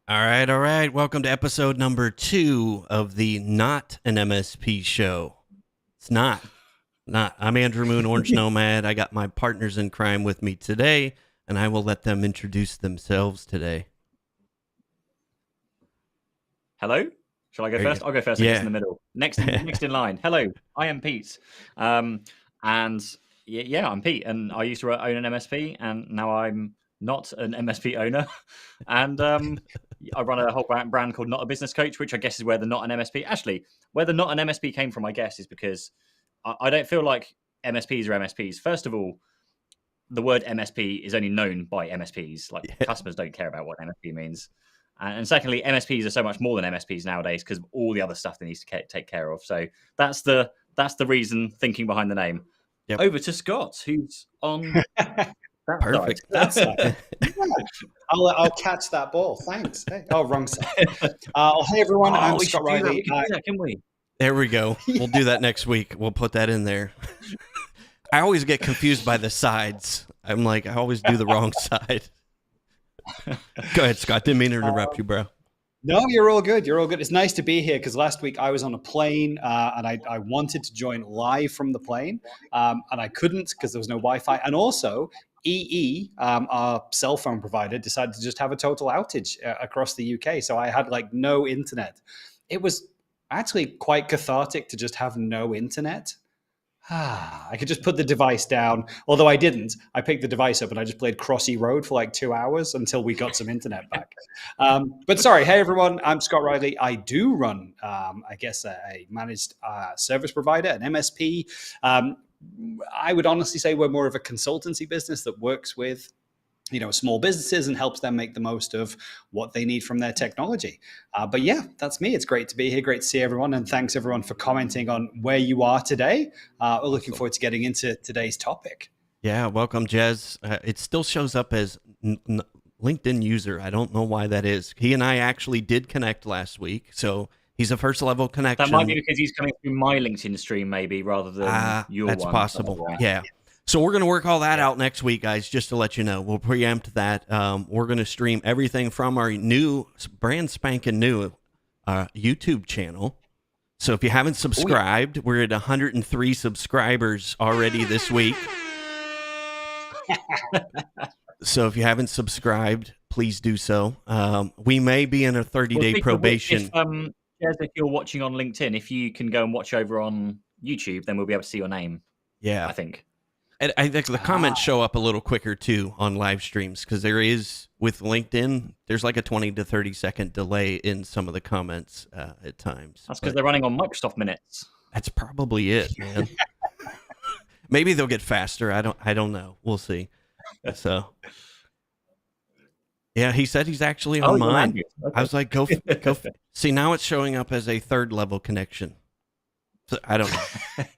All right, all right. Welcome to episode number 2 of the Not an MSP show. It's not. I'm Andrew Moon, Orange Nomad. I got my partners in crime with me today, and I will let them introduce themselves today. Hello? Shall I go first? I'll go first, I guess, in the middle. Next in line. Hello, I am Pete. And yeah, I'm Pete, and I used to own an MSP, and now I'm not an MSP owner. And I run a whole brand called Not a Business Coach, which I guess is where the Not an MSP... Actually, where the Not an MSP came from, I guess, is because I don't feel like MSPs are MSPs. First of all, the word MSP is only known by MSPs. Customers don't care about what MSP means. And secondly, MSPs are so much more than MSPs nowadays because of all the other stuff they need to take care of. So that's the reason, thinking behind the name. Yep. Over to Scott, who's on that Perfect. side. I'll catch that ball. Thanks. Hey. Oh, wrong side. Hey everyone, I'm Scott Riley. Can we? There we go. We'll do that next week. We'll put that in there. I always get confused by the sides. I'm like, I always do the wrong side. Go ahead, Scott. Didn't mean to interrupt you, bro. No, you're all good. You're all good. It's nice to be here because last week I was on a plane and I wanted to join live from the plane and I couldn't because there was no Wi-Fi. And also, EE, our cell phone provider, decided to just have a total outage across the UK. So I had no internet. It was actually quite cathartic to just have no internet. I could just put the device down, although I didn't. I picked the device up and I just played Crossy Road for 2 hours until we got some internet back. But sorry, hey everyone, I'm Scott Riley. I do run, a managed service provider, an MSP. I would honestly say we're more of a consultancy business that works with small businesses and helps them make the most of what they need from their technology. But yeah, that's me. It's great to be here. Great to see everyone. And thanks everyone for commenting on where you are today. We're looking forward to getting into today's topic. Yeah, welcome, Jez. It still shows up as LinkedIn user. I don't know why that is. He and I actually did connect last week. So he's a first level connection. That might be because he's coming through my LinkedIn stream maybe rather than your that's one. That's possible. Yeah. So we're going to work all that out next week, guys, just to let you know. We'll preempt that. We're going to stream everything from our new, brand spanking new YouTube channel. So if you haven't subscribed, we're at 103 subscribers already this week. So if you haven't subscribed, please do so. We may be in a 30-day probation. If you're watching on LinkedIn, if you can go and watch over on YouTube, then we'll be able to see your name. Yeah. I think. And I think the comments show up a little quicker, too, on live streams, because there is, with LinkedIn, there's like a 20 to 30-second delay in some of the comments at times. That's because they're running on Microsoft Minutes. That's probably it, man. Maybe they'll get faster. I don't know. We'll see. So, yeah, he said he's actually on mine. Okay. I was like, go. See, now it's showing up as a third-level connection. So, I don't know.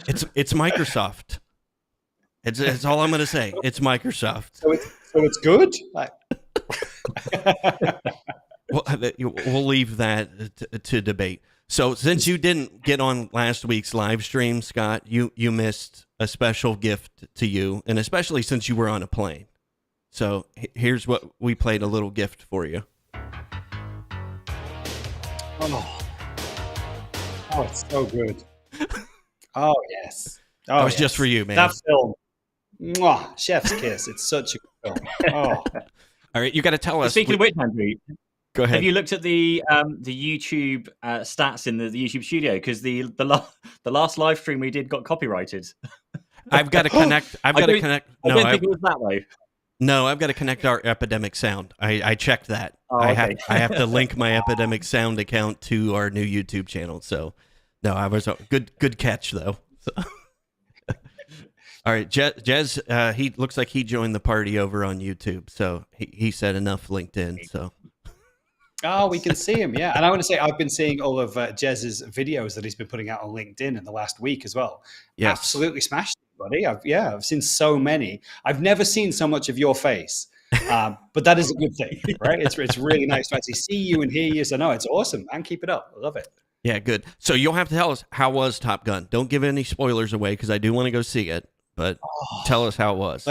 It's Microsoft. It's all I'm going to say. It's Microsoft. So it's good? We'll leave that to debate. So since you didn't get on last week's live stream, Scott, you missed a special gift to you, and especially since you were on a plane. So here's what we played, a little gift for you. Oh, it's so good. Oh, yes. Oh, that was just for you, man. That film. Mwah, chef's kiss. It's such a good film. Oh. All right, you got to tell us. Speaking of which, Andrew, go ahead. Have you looked at the YouTube stats in the YouTube studio? Because the last live stream we did got copyrighted. I've got to connect. I don't think it was that way. No, I've got to connect our Epidemic Sound. I checked that. Oh, okay. I have to link my Epidemic Sound account to our new YouTube channel. So, no, I was good catch though. So. All right, Jez, he looks like he joined the party over on YouTube, so he said enough LinkedIn. So, oh, we can see him, yeah. And I want to say I've been seeing all of Jez's videos that he's been putting out on LinkedIn in the last week as well. Yes. Absolutely smashed it, buddy. I've seen so many. I've never seen so much of your face, but that is a good thing, right? It's really nice to actually see you and hear you. So no, it's awesome, and keep it up. I love it. Yeah, good. So you'll have to tell us, how was Top Gun? Don't give any spoilers away because I do want to go see it. But tell us how it was.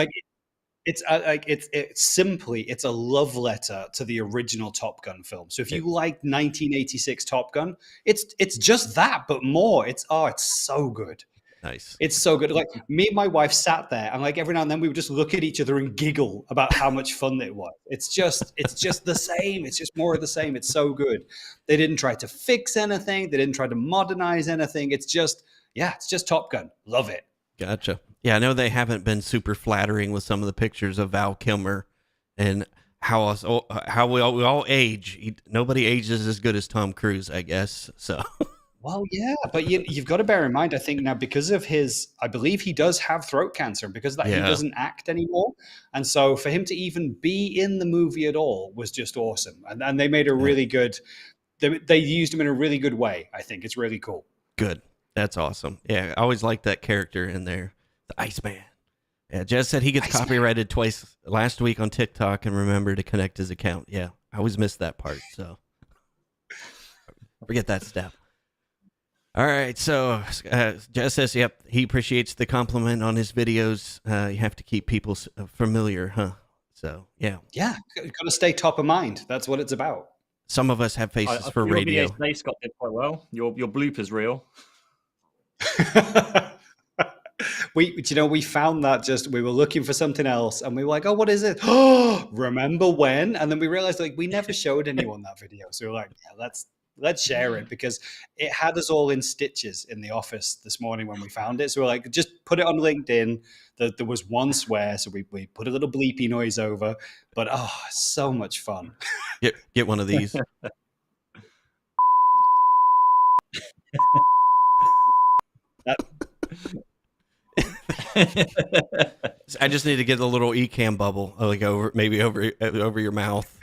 It's like it's simply it's a love letter to the original Top Gun film. So if you like 1986 Top Gun, it's just that, but more. It's so good. Nice. It's so good. Like me and my wife sat there, and like every now and then we would just look at each other and giggle about how much fun it was. It's just the same. It's just more of the same. It's so good. They didn't try to fix anything. They didn't try to modernize anything. It's just Top Gun. Love it. Gotcha. Yeah, I know they haven't been super flattering with some of the pictures of Val Kilmer and how we all age. Nobody ages as good as Tom Cruise, I guess. So. Well, yeah, but you've got to bear in mind, I think now because of I believe he does have throat cancer, and because of that he doesn't act anymore. And so for him to even be in the movie at all was just awesome. And they made a really good, they used him in a really good way. I think it's really cool. Good. That's awesome. Yeah, I always liked that character in there. The Iceman. Yeah, Jez said he gets copyrighted twice last week on TikTok and remember to connect his account. Yeah, I always miss that part, so forget that step. All right, so Jez says, yep, he appreciates the compliment on his videos. You have to keep people familiar, huh? So, yeah. Yeah, got to stay top of mind. That's what it's about. Some of us have faces for radio. Your videos Scott did quite well. Your bloopers reel. we found that we were looking for something else and we were like, oh, what is it? Oh, remember when? And then we realized like we never showed anyone that video. So we were like, yeah, let's share it, because it had us all in stitches in the office this morning when we found it. So we're like, just put it on LinkedIn. There was one swear, so we put a little bleepy noise over. But so much fun. Get one of these. I just need to get a little eCam bubble, like over your mouth.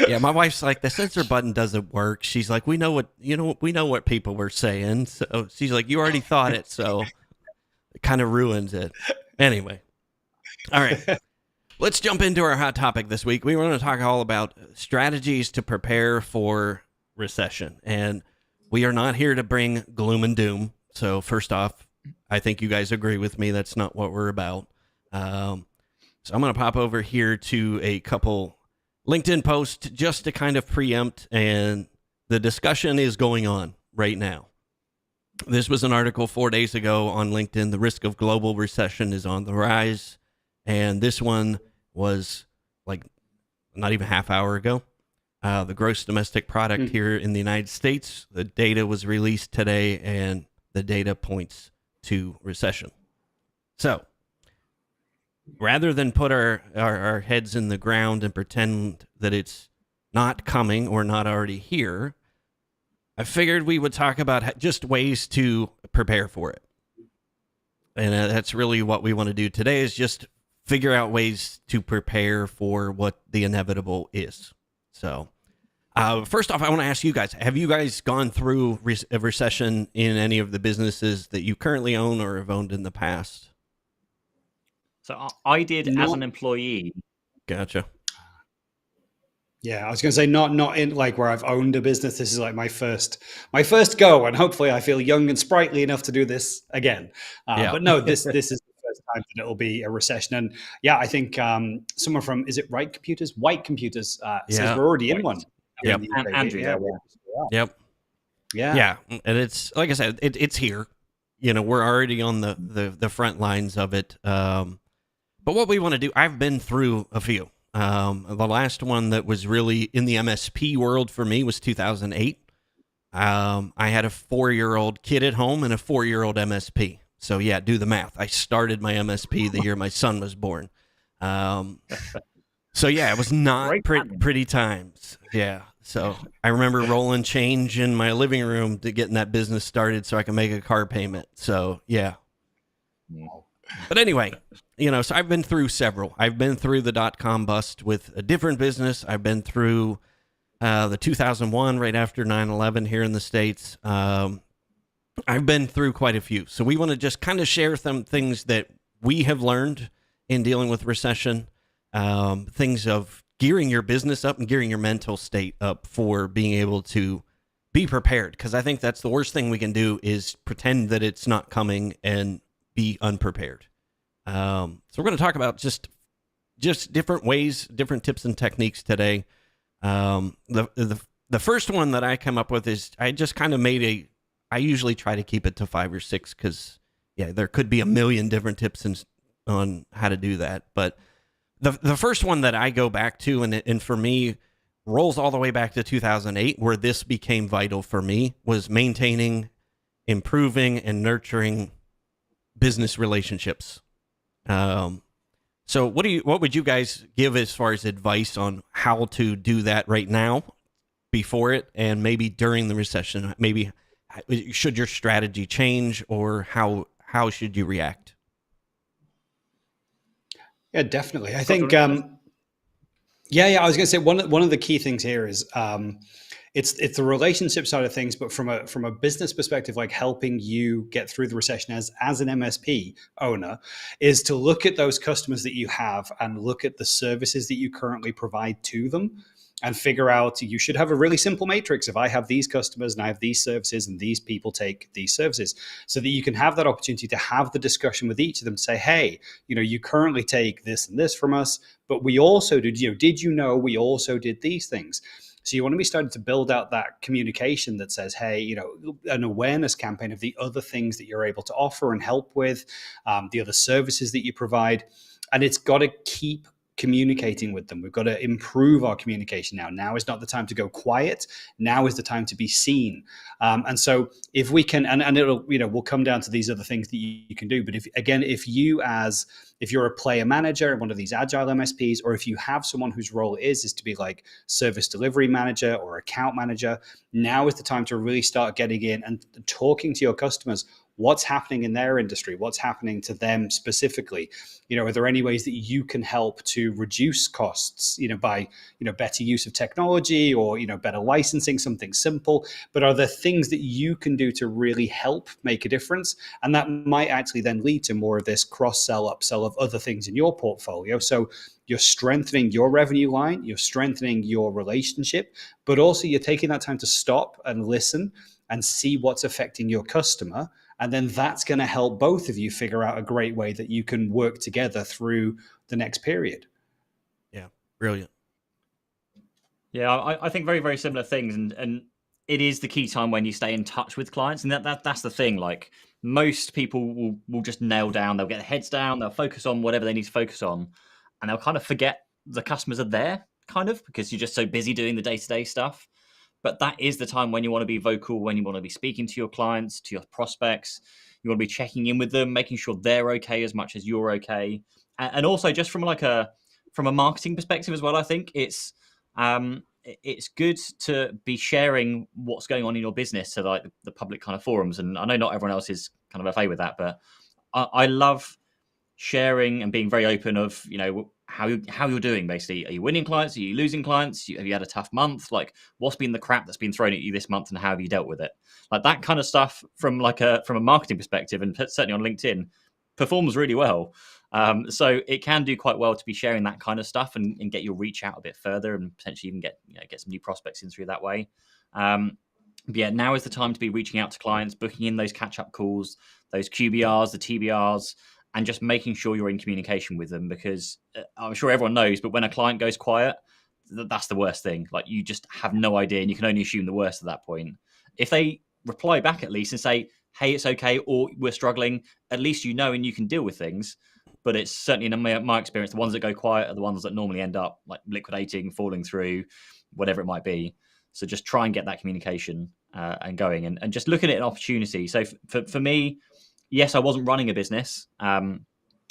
Yeah, my wife's like, the censor button doesn't work. She's like, we know what people were saying. So she's like, you already thought it, so it kind of ruins it. Anyway, all right, let's jump into our hot topic this week. We want to talk all about strategies to prepare for recession, and we are not here to bring gloom and doom. So first off, I think you guys agree with me. That's not what we're about. So I'm going to pop over here to a couple LinkedIn posts just to kind of preempt, and the discussion is going on right now. This was an article 4 days ago on LinkedIn. The risk of global recession is on the rise. And this one was like not even a half hour ago. The gross domestic product here in the United States, the data was released today, and the data points to recession. So rather than put our heads in the ground and pretend that it's not coming or not already here, I figured we would talk about just ways to prepare for it. And that's really what we want to do today, is just figure out ways to prepare for what the inevitable is. So first off, I want to ask you guys, have you guys gone through a recession in any of the businesses that you currently own or have owned in the past? So I did as an employee. Gotcha. Yeah, I was going to say not in like where I've owned a business. This is like my first go, and hopefully I feel young and sprightly enough to do this again. But no, this is the first time that it'll be a recession. And yeah, I think someone from, is it White Computers says we're already in one. Yep. And Andrew. Yep. Yeah. And it's, like I said, it's here. You know, we're already on the front lines of it. But what we want to do, I've been through a few. The last one that was really in the MSP world for me was 2008. I had a 4-year-old kid at home and a 4-year-old MSP. So yeah, do the math. I started my MSP the year my son was born. So yeah, it was not pretty times. Yeah. So I remember rolling change in my living room to getting that business started so I can make a car payment. So yeah. But anyway, you know, so I've been through several. I've been through the .com bust with a different business. I've been through the 2001 right after 9/11 here in the States. I've been through quite a few. So we want to just kind of share some things that we have learned in dealing with recession, things of gearing your business up and gearing your mental state up for being able to be prepared. Because I think that's the worst thing we can do is pretend that it's not coming and be unprepared. So we're going to talk about just different ways, different tips and techniques today. The first one that I come up with is I just kind of I usually try to keep it to 5 or 6 because there could be a million different tips on how to do that. But the first one that I go back to, and for me, rolls all the way back to 2008, where this became vital for me, was maintaining, improving, and nurturing business relationships. So what would you guys give as far as advice on how to do that right now, before it, and maybe during the recession? Maybe should your strategy change, or how should you react? Yeah, definitely. I think, I was going to say one of the key things here is it's the relationship side of things, but from a business perspective, like helping you get through the recession as an MSP owner, is to look at those customers that you have and look at the services that you currently provide to them, and figure out, you should have a really simple matrix. If I have these customers and I have these services and these people take these services, so that you can have that opportunity to have the discussion with each of them to say, hey, you currently take this and this from us, but we also did we also did these things. So you want to be starting to build out that communication that says, hey, an awareness campaign of the other things that you're able to offer and help with, the other services that you provide. And it's got to keep communicating with them. We've got to improve our communication now. Now is not the time to go quiet. Now is the time to be seen. And so if we can, and it'll, we'll come down to these other things that you can do. But if you're a player manager in one of these agile MSPs, or if you have someone whose role is to be like service delivery manager or account manager, now is the time to really start getting in and talking to your customers. What's happening in their industry? What's happening to them specifically? Are there any ways that you can help to reduce costs, by, better use of technology, or, better licensing, something simple? But are there things that you can do to really help make a difference? And that might actually then lead to more of this cross-sell, upsell of other things in your portfolio. So you're strengthening your revenue line, you're strengthening your relationship, but also you're taking that time to stop and listen and see what's affecting your customer. And then that's going to help both of you figure out a great way that you can work together through the next period. Yeah, brilliant. Yeah, I think very, very similar things. And it is the key time when you stay in touch with clients. And that's the thing. Like, most people will just nail down, they'll get their heads down, they'll focus on whatever they need to focus on. And they'll kind of forget the customers are there, kind of, because you're just so busy doing the day-to-day stuff. But that is the time when you want to be vocal, when you want to be speaking to your clients, to your prospects. You want to be checking in with them, making sure they're okay as much as you're okay. And also, just from a marketing perspective as well, I think it's good to be sharing what's going on in your business to like the public kind of forums. And I know not everyone else is kind of FA with that, but I love sharing and being very open of, how you're doing. Basically, are you winning clients? Are you losing clients? Have you had a tough month? Like, what's been the crap that's been thrown at you this month, and how have you dealt with it? Like, that kind of stuff from a marketing perspective, and certainly on LinkedIn, performs really well. So it can do quite well to be sharing that kind of stuff and get your reach out a bit further, and potentially even get some new prospects in through that way. But yeah, now is the time to be reaching out to clients, booking in those catch-up calls, those QBRs, the TBRs, and just making sure you're in communication with them, because I'm sure everyone knows, but when a client goes quiet, that's the worst thing. Like, you just have no idea, and you can only assume the worst at that point. If they reply back at least and say, hey, it's okay, or we're struggling, at least and you can deal with things. But it's certainly, in my experience, the ones that go quiet are the ones that normally end up like liquidating, falling through, whatever it might be. So just try and get that communication and going, and just look at it an opportunity. So for me, yes, I wasn't running a business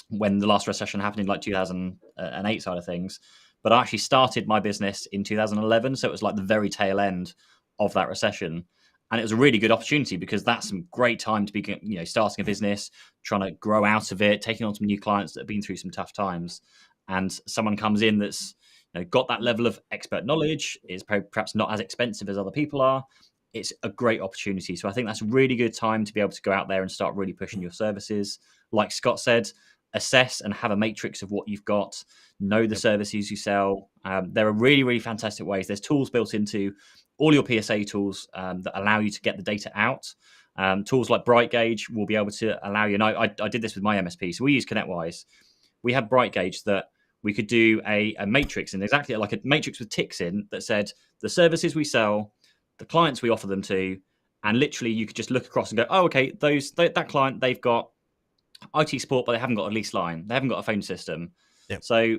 when the last recession happened in like 2008 side of things, but I actually started my business in 2011. So it was like the very tail end of that recession. And it was a really good opportunity, because that's some great time to be, starting a business, trying to grow out of it, taking on some new clients that have been through some tough times. And someone comes in that's got that level of expert knowledge, is perhaps not as expensive as other people are. It's a great opportunity. So I think that's a really good time to be able to go out there and start really pushing your services. Like Scott said, assess and have a matrix of what you've got, know the services you sell. There are really, really fantastic ways. There's tools built into all your PSA tools that allow you to get the data out. Tools like BrightGauge will be able to allow you, and I did this with my MSP. So we use ConnectWise. We had BrightGauge that we could do a matrix, and exactly like a matrix with ticks in that said the services we sell, the clients we offer them to, and literally you could just look across and go, oh, okay, that client, they've got IT support, but they haven't got a lease line. They haven't got a phone system. Yep. So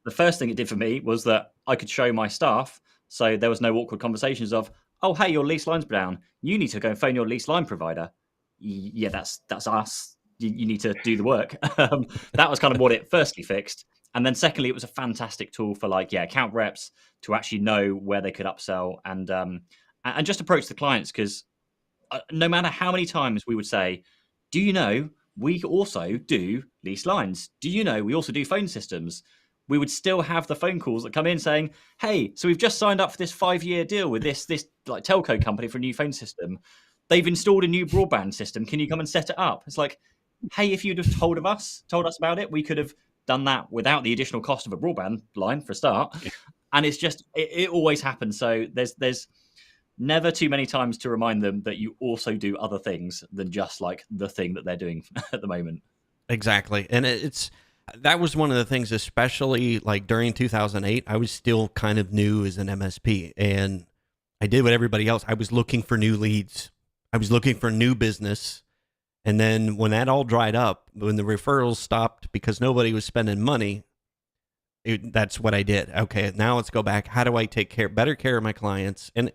the first thing it did for me was that I could show my staff, so there was no awkward conversations of, oh, hey, your lease line's down. You need to go and phone your lease line provider. Yeah, that's us. You need to do the work. That was kind of what it firstly fixed. And then secondly, it was a fantastic tool for account reps to actually know where they could upsell and just approach the clients. Because no matter how many times we would say, do you know we also do lease lines? Do you know we also do phone systems? We would still have the phone calls that come in saying, hey, so we've just signed up for this 5-year deal with this like telco company for a new phone system. They've installed a new broadband system. Can you come and set it up? It's like, hey, if you'd have told us about it, we could have done that without the additional cost of a broadband line for a start. And it's just, it always happens. So there's never too many times to remind them that you also do other things than just like the thing that they're doing at the moment. Exactly. And that was one of the things, especially like during 2008, I was still kind of new as an MSP, and I did what everybody else. I was looking for new leads. I was looking for new business. And then when that all dried up, when the referrals stopped because nobody was spending money, that's what I did. Okay, now let's go back. How do I take better care of my clients? And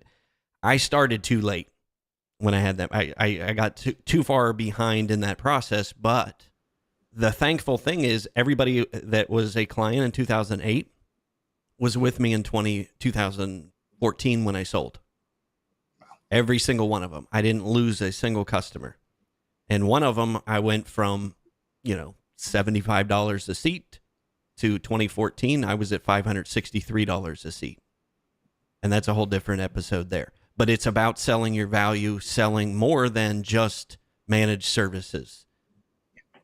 I started too late when I had them. I got too far behind in that process. But the thankful thing is everybody that was a client in 2008 was with me in 2014 when I sold. Every single one of them. I didn't lose a single customer. And one of them, I went from, $75 a seat to 2014. I was at $563 a seat. And that's a whole different episode there. But it's about selling your value, selling more than just managed services.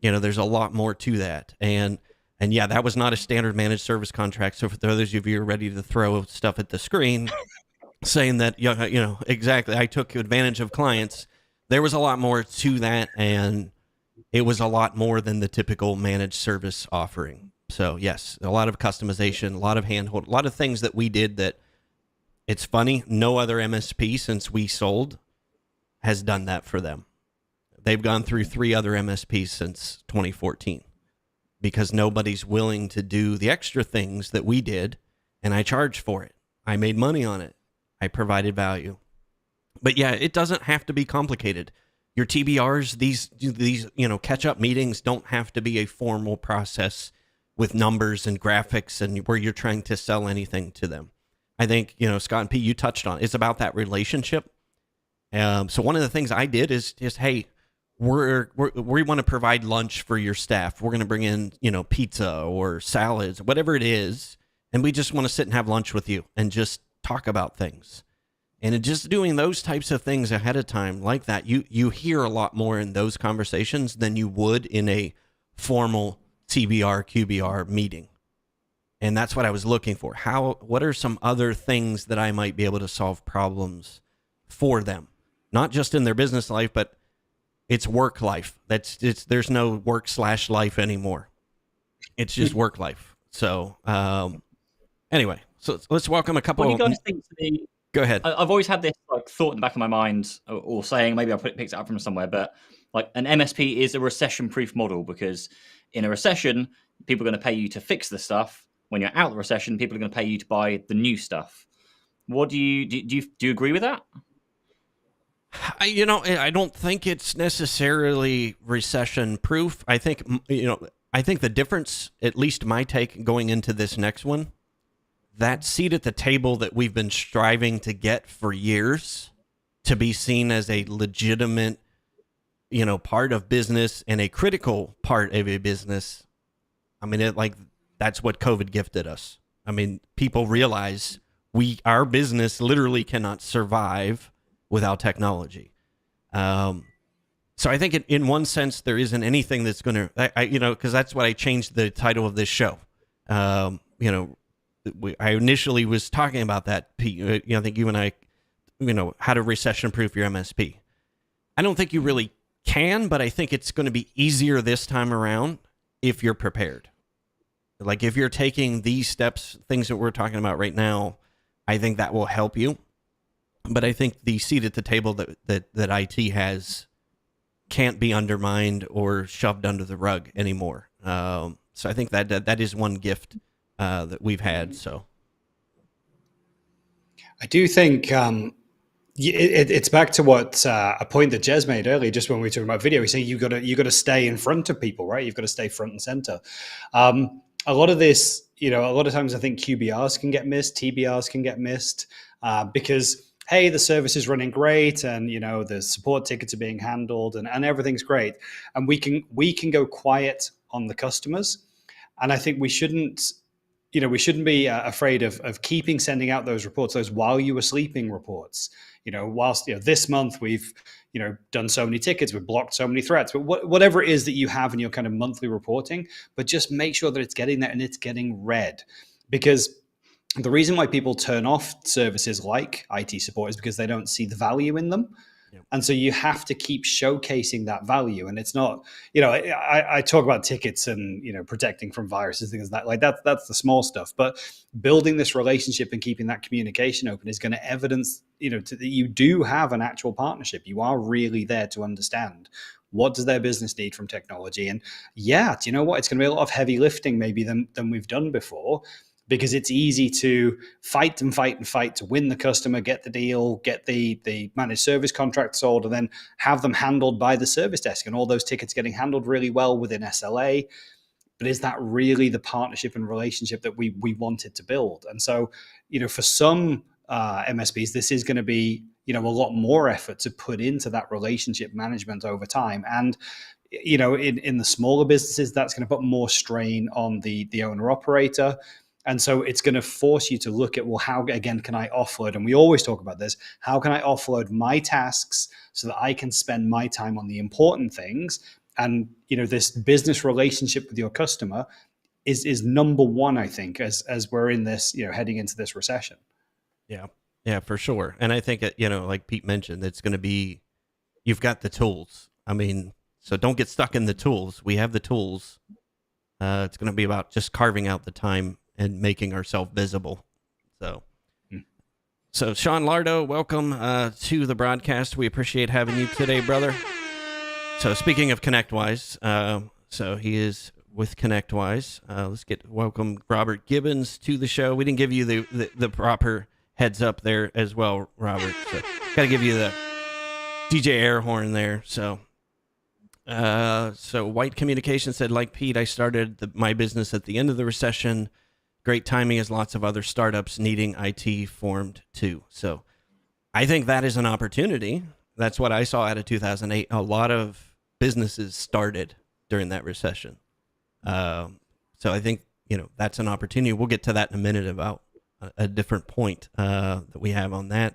There's a lot more to that. And yeah, that was not a standard managed service contract. So for those of you who are ready to throw stuff at the screen, saying that, exactly, I took advantage of clients, there was a lot more to that, and it was a lot more than the typical managed service offering. So yes, a lot of customization, a lot of handhold, a lot of things that we did that, it's funny, no other MSP since we sold has done that for them. They've gone through 3 other MSPs since 2014 because nobody's willing to do the extra things that we did, and I charged for it. I made money on it. I provided value. But yeah, it doesn't have to be complicated. Your TBRs, these catch-up meetings don't have to be a formal process with numbers and graphics and where you're trying to sell anything to them. I think, Scott and Pete, you touched on, it's about that relationship. So one of the things I did is just, hey, we want to provide lunch for your staff. We're going to bring in, pizza or salads, whatever it is. And we just want to sit and have lunch with you and just talk about things. And just doing those types of things ahead of time like that, you hear a lot more in those conversations than you would in a formal TBR, QBR meeting. And that's what I was looking for. What are some other things that I might be able to solve problems for them? Not just in their business life, but it's work life. There's no work/life anymore. It's just work life. So anyway, so let's welcome a couple. What do you guys think to the... Go ahead. I've always had this thought in the back of my mind, or saying, maybe I picked it up from somewhere, but like an MSP is a recession-proof model, because in a recession, people are going to pay you to fix the stuff. When you're out of the recession, people are going to pay you to buy the new stuff. What do you agree with that? I don't think it's necessarily recession-proof. I think the difference, at least my take going into this next one, that seat at the table that we've been striving to get for years, to be seen as a legitimate, part of business and a critical part of a business. I mean, that's what COVID gifted us. I mean, people realize our business literally cannot survive without technology. So I think in one sense, there isn't anything that's going to, because that's what I changed the title of this show. I initially was talking about that, Pete. I think you and I, how to recession-proof your MSP. I don't think you really can, but I think it's going to be easier this time around if you're prepared. Like if you're taking these steps, things that we're talking about right now, I think that will help you. But I think the seat at the table that IT has can't be undermined or shoved under the rug anymore. So I think that is one gift that we've had. So I do think it's back to what a point that Jez made earlier, just when we were talking about video. He's saying you got to stay in front of people, right? You've got to stay front and center. A lot of this, a lot of times I think QBRs can get missed, TBRs can get missed because, hey, the service is running great, and the support tickets are being handled, and everything's great, and we can go quiet on the customers, and I think we shouldn't. We shouldn't be afraid of keeping sending out those reports, those while you were sleeping reports. Whilst this month we've done so many tickets, we've blocked so many threats, but whatever it is that you have in your kind of monthly reporting, but just make sure that it's getting there and it's getting read, because the reason why people turn off services like IT support is because they don't see the value in them. Yep. And so you have to keep showcasing that value. And it's not, I talk about tickets and, protecting from viruses, things like that. That's the small stuff. But building this relationship and keeping that communication open is going to evidence, that you do have an actual partnership. You are really there to understand what does their business need from technology. And yeah, do you know what? It's going to be a lot of heavy lifting maybe than we've done before, because it's easy to fight to win the customer, get the deal, get the managed service contract sold, and then have them handled by the service desk and all those tickets getting handled really well within SLA. But is that really the partnership and relationship that we wanted to build? And so, for some MSPs, this is going to be, a lot more effort to put into that relationship management over time. And in the smaller businesses, that's going to put more strain on the owner operator. And so it's going to force you to look at, well, how, again, can I offload? And we always talk about this. How can I offload my tasks so that I can spend my time on the important things? And, this business relationship with your customer is number one, I think, as we're in this, heading into this recession. Yeah, for sure. And I think, like Pete mentioned, it's going to be, you've got the tools. I mean, so don't get stuck in the tools. We have the tools. It's going to be about just carving out the time and making ourselves visible. So Sean Lardo, welcome to the broadcast. We appreciate having you today, brother. So speaking of ConnectWise, so he is with ConnectWise. Let's welcome Robert Gibbons to the show. We didn't give you the proper heads up there as well, Robert. So got to give you the DJ air horn there. So White Communication said, like Pete, I started my business at the end of the recession. Great timing, as lots of other startups needing IT formed too. So I think that is an opportunity. That's what I saw out of 2008. A lot of businesses started during that recession. So I think, that's an opportunity. We'll get to that in a minute about a different point that we have on that.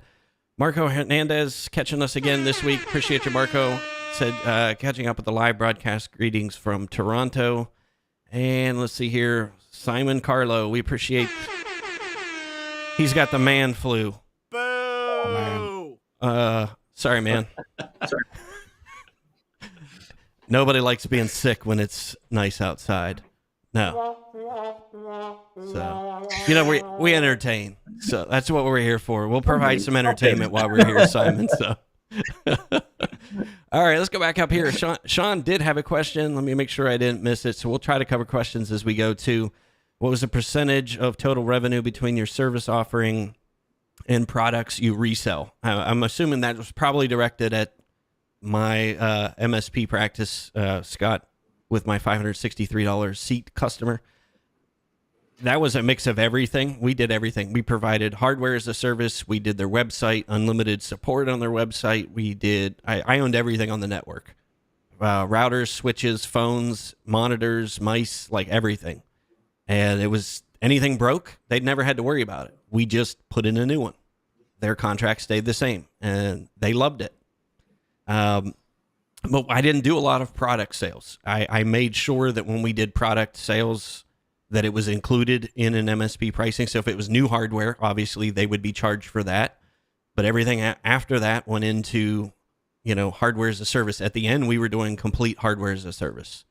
Marco Hernandez catching us again this week. Appreciate you, Marco. Said, catching up with the live broadcast. Greetings from Toronto. And let's see here. Simon Carlo, we appreciate. He's got the man flu. Boo! Oh, man. Sorry, man. Sorry. Nobody likes being sick when it's nice outside. No. So, we entertain. So that's what we're here for. We'll provide some entertainment while we're here, Simon. So. All right, let's go back up here. Sean did have a question. Let me make sure I didn't miss it. So we'll try to cover questions as we go to. What was the percentage of total revenue between your service offering and products you resell? I'm assuming that was probably directed at my MSP practice, Scott, with my $563 seat customer. That was a mix of everything. We did everything. We provided hardware as a service. We did their website, unlimited support on their website. I owned everything on the network. Routers, switches, phones, monitors, mice, like everything. And it was anything broke, they'd never had to worry about it. We just put in a new one. Their contract stayed the same, and they loved it. But I didn't do a lot of product sales. I made sure that when we did product sales, that it was included in an MSP pricing. So if it was new hardware, obviously they would be charged for that. But everything after that went into hardware as a service. At the end, we were doing complete hardware as a service.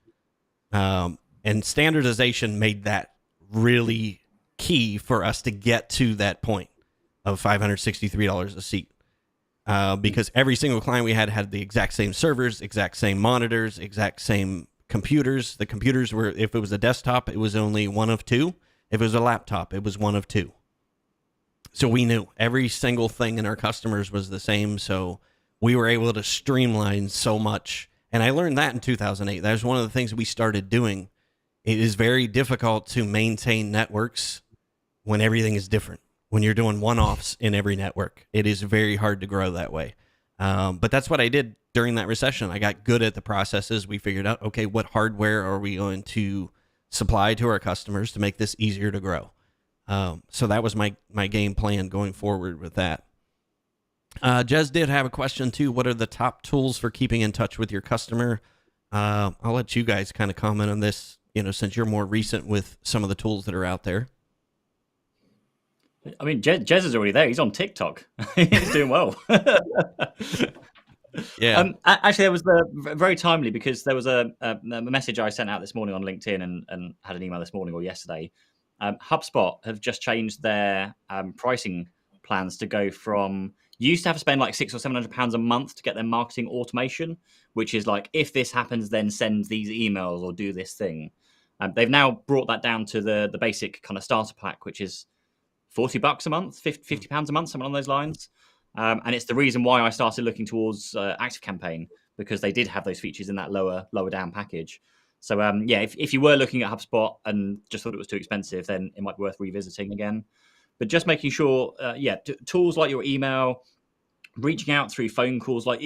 And standardization made that really key for us to get to that point of $563 a seat. Because every single client we had the exact same servers, exact same monitors, exact same computers. The computers were, if it was a desktop, it was only one of two. If it was a laptop, it was one of two. So we knew every single thing in our customers was the same. So we were able to streamline so much. And I learned that in 2008. That was one of the things we started doing. It is very difficult to maintain networks when everything is different. When you're doing one-offs in every network, it is very hard to grow that way. But that's what I did during that recession. I got good at the processes. We figured out, okay, what hardware are we going to supply to our customers to make this easier to grow? So that was my game plan going forward with that. Jez did have a question too. What are the top tools for keeping in touch with your customer? I'll let you guys kind of comment on this, since you're more recent with some of the tools that are out there. I mean, Jez is already there. He's on TikTok. He's doing well. Yeah. Actually, there was very timely, because there was a message I sent out this morning on LinkedIn and had an email this morning or yesterday. HubSpot have just changed their pricing plans to go from, you used to have to spend like £600 or £700 a month to get their marketing automation, which is like, if this happens, then send these emails or do this thing. They've now brought that down to the basic kind of starter pack, which is $40 a month, £50 a month, something along those lines. And it's the reason why I started looking towards ActiveCampaign, because they did have those features in that lower down package. So if you were looking at HubSpot and just thought it was too expensive, then it might be worth revisiting again. But just making sure, tools like your email, reaching out through phone calls, like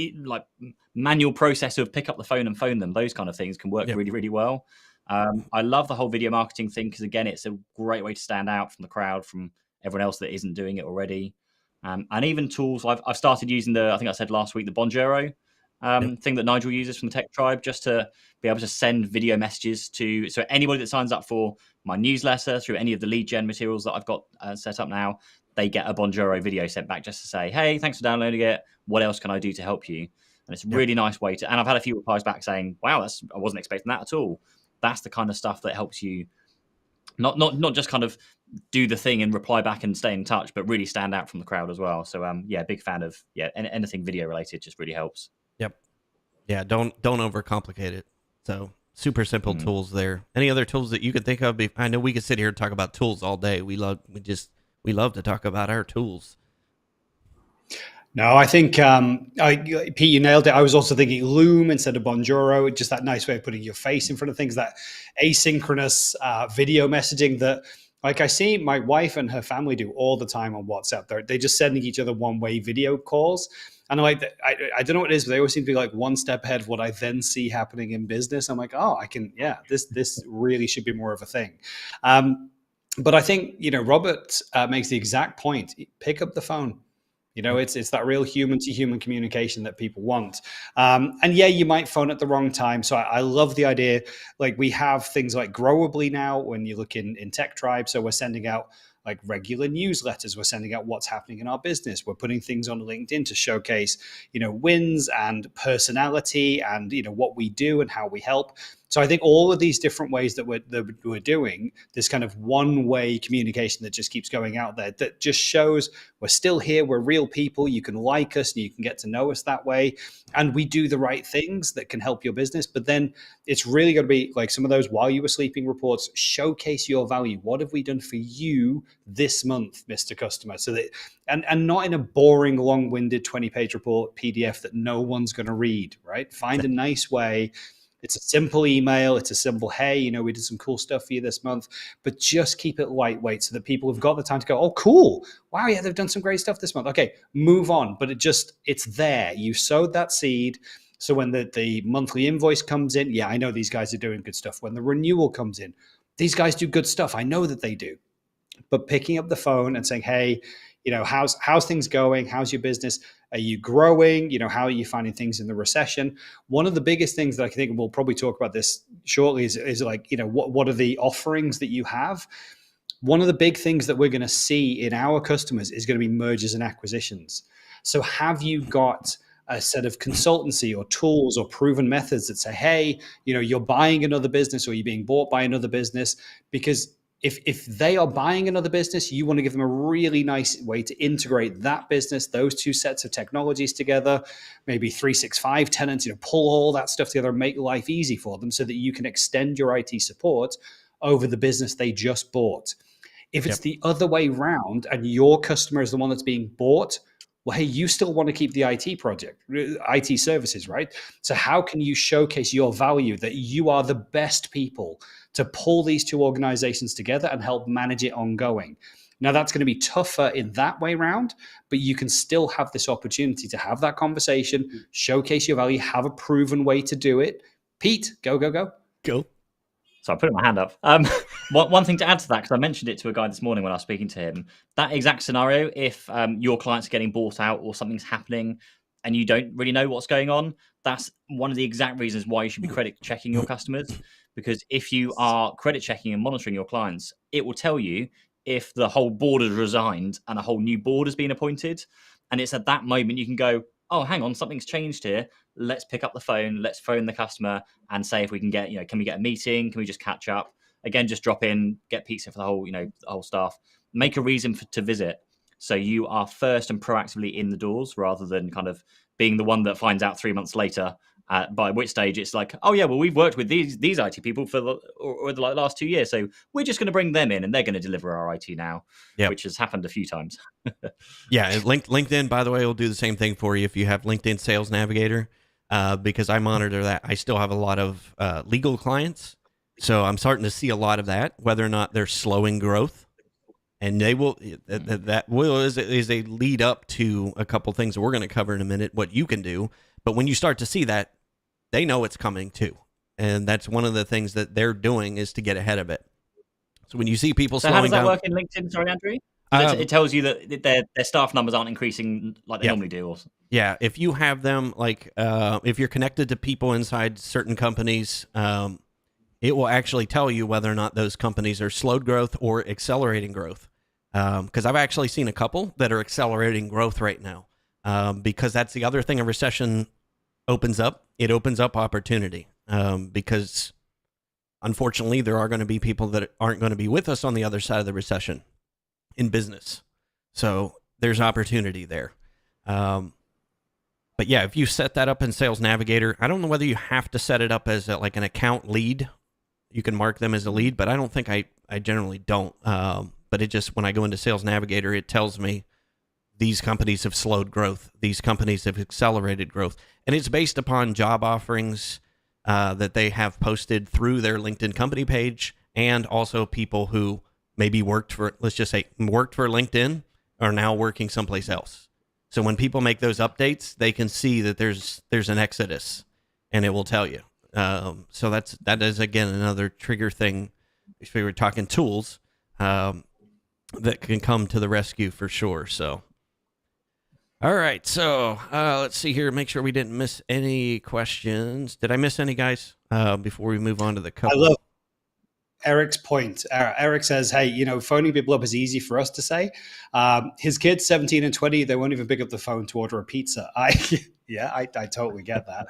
manual process of pick up the phone and phone them, those kind of things can work really, really well. I love the whole video marketing thing, because again, it's a great way to stand out from the crowd, from everyone else that isn't doing it already. And even tools, I've started using I think I said last week, the Bonjoro thing that Nigel uses from the Tech Tribe, just to be able to send video messages so anybody that signs up for my newsletter through any of the lead gen materials that I've got set up now, they get a Bonjoro video sent back just to say, hey, thanks for downloading it. What else can I do to help you? And it's a really nice way to, and I've had a few replies back saying, wow, I wasn't expecting that at all. That's the kind of stuff that helps you not just kind of do the thing and reply back and stay in touch, but really stand out from the crowd as well. So big fan of anything video related, just really helps. Yep. Yeah, don't overcomplicate it. So super simple tools there. Any other tools that you could think of? I know we could sit here and talk about tools all day. We love to talk about our tools. No, I think, Pete, you nailed it. I was also thinking Loom instead of Bonjoro, just that nice way of putting your face in front of things, that asynchronous video messaging that, like, I see my wife and her family do all the time on WhatsApp. They're just sending each other one-way video calls. And I don't know what it is, but they always seem to be like one step ahead of what I then see happening in business. I'm like, oh, this really should be more of a thing. But I think, Robert makes the exact point. Pick up the phone. It's that real human to human communication that people want. And you might phone at the wrong time. So I love the idea. Like, we have things like Growably now when you look in Tech Tribe. So we're sending out like regular newsletters. We're sending out what's happening in our business. We're putting things on LinkedIn to showcase, wins and personality and, what we do and how we help. So I think all of these different ways that we're doing this kind of one-way communication that just keeps going out there, that just shows we're still here, we're real people, you can like us and you can get to know us that way, and we do the right things that can help your business. But then it's really got to be like some of those while you were sleeping reports, showcase your value. What have we done for you this month, Mr. Customer? So that, and not in a boring, long-winded 20-page report PDF that no one's going to read, right? Find a nice way. It's a simple email. It's a simple, hey, we did some cool stuff for you this month, but just keep it lightweight so that people have got the time to go, oh, cool. Wow, yeah, they've done some great stuff this month. Okay, move on. But it's there. You sowed that seed. So when the monthly invoice comes in, I know these guys are doing good stuff. When the renewal comes in, these guys do good stuff. I know that they do. But picking up the phone and saying, hey, how's things going? How's your business? Are you growing? How are you finding things in the recession? One of the biggest things that I think we'll probably talk about this shortly is like, what are the offerings that you have? One of the big things that we're going to see in our customers is going to be mergers and acquisitions. So have you got a set of consultancy or tools or proven methods that say, hey, you're buying another business or you're being bought by another business. Because if they are buying another business, you want to give them a really nice way to integrate that business, those two sets of technologies together, maybe 365 tenants, pull all that stuff together and make life easy for them so that you can extend your IT support over the business they just bought. If it's the other way round and your customer is the one that's being bought, well, hey, you still want to keep the IT services, right? So how can you showcase your value that you are the best people to pull these two organizations together and help manage it ongoing? Now, that's going to be tougher in that way round, but you can still have this opportunity to have that conversation, showcase your value, have a proven way to do it. Pete, go. Go. So I put my hand up. One thing to add to that, because I mentioned it to a guy this morning when I was speaking to him, that exact scenario, if your clients are getting bought out or something's happening and you don't really know what's going on, that's one of the exact reasons why you should be credit checking your customers. Because if you are credit checking and monitoring your clients, it will tell you if the whole board has resigned and a whole new board has been appointed. And it's at that moment you can go, oh, hang on, something's changed here. Let's pick up the phone. Let's phone the customer and say if we can get, can we get a meeting? Can we just catch up? Again, just drop in, get pizza for the whole, the whole staff. Make a reason to visit. So you are first and proactively in the doors rather than kind of being the one that finds out 3 months later. By which stage it's like, oh yeah, well we've worked with these IT people for the last 2 years, so we're just going to bring them in and they're going to deliver our IT now, which has happened a few times. Yeah, LinkedIn, by the way, will do the same thing for you if you have LinkedIn Sales Navigator, because I monitor that. I still have a lot of legal clients, so I'm starting to see a lot of that, whether or not they're slowing growth, and they will. That is a lead up to a couple things that we're going to cover in a minute. What you can do, but when you start to see that, they know it's coming too, and that's one of the things that they're doing is to get ahead of it. So when you see people slowing down, how does that work in LinkedIn? Sorry, Andrew. It tells you that their staff numbers aren't increasing like they normally do. Yeah, if you have them, like if you're connected to people inside certain companies, it will actually tell you whether or not those companies are slowed growth or accelerating growth. Because I've actually seen a couple that are accelerating growth right now. Because that's the other thing a recession opens up. It opens up opportunity. Because unfortunately, there are going to be people that aren't going to be with us on the other side of the recession in business. So there's opportunity there. But yeah, if you set that up in Sales Navigator, I don't know whether you have to set it up as like an account lead. You can mark them as a lead, but I don't think I generally don't. But it just, when I go into Sales Navigator, it tells me these companies have slowed growth. These companies have accelerated growth. And it's based upon job offerings that they have posted through their LinkedIn company page, and also people who maybe worked for LinkedIn are now working someplace else. So when people make those updates, they can see that there's an exodus, and it will tell you. So that is again another trigger thing. If we were talking tools, that can come to the rescue for sure. So, all right. So let's see here. Make sure we didn't miss any questions. Did I miss any, guys? Before we move on to the couple. I love Eric's point. Eric says, hey, phoning people up is easy for us to say. His kids, 17 and 20, they won't even pick up the phone to order a pizza. I totally get that.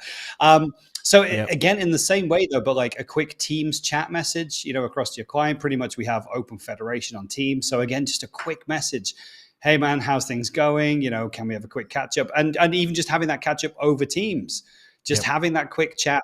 Again, in the same way though, but like a quick Teams chat message, across to your client, pretty much we have open federation on Teams. So again, just a quick message. Hey man, how's things going? Can we have a quick catch up? And even just having that catch up over Teams, just having that quick chat.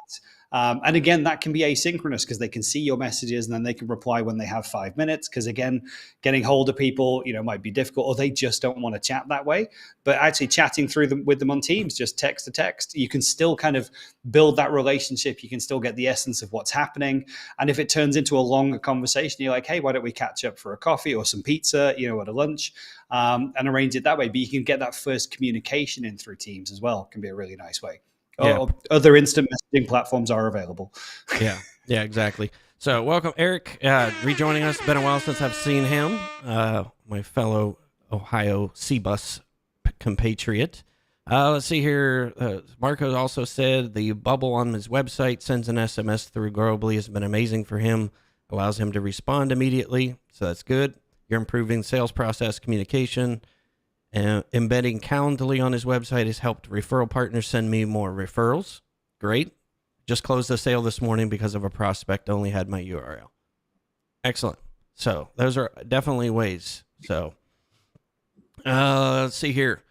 And again, that can be asynchronous because they can see your messages and then they can reply when they have 5 minutes. Because again, getting hold of people, might be difficult, or they just don't want to chat that way. But actually chatting with them on Teams, just text to text, you can still kind of build that relationship. You can still get the essence of what's happening. And if it turns into a longer conversation, you're like, hey, why don't we catch up for a coffee or some pizza, at a lunch, and arrange it that way. But you can get that first communication in through Teams as well. It can be a really nice way. Yeah. Other instant messaging platforms are available. Yeah, exactly. So welcome, Eric, rejoining us. Been a while since I've seen him, my fellow Ohio C-Bus compatriot. Let's see here. Marco also said the bubble on his website sends an SMS through Globally has been amazing for him, allows him to respond immediately. So that's good. You're improving sales process communication. Embedding Calendly on his website has helped referral partners send me more referrals. Great. Just closed the sale this morning because of a prospect only had my URL. Excellent. So those are definitely ways. So let's see here.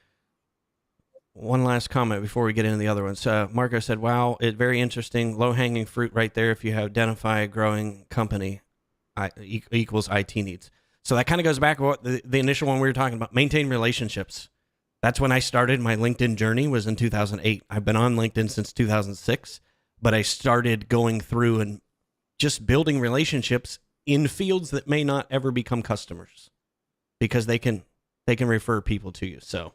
One last comment before we get into the other ones. Marco said, wow, very interesting. Low-hanging fruit right there if you have identify a growing company equals IT needs. So that kind of goes back to what the initial one we were talking about, maintain relationships. That's when I started my LinkedIn journey, was in 2008. I've been on LinkedIn since 2006, but I started going through and just building relationships in fields that may not ever become customers because they can refer people to you. So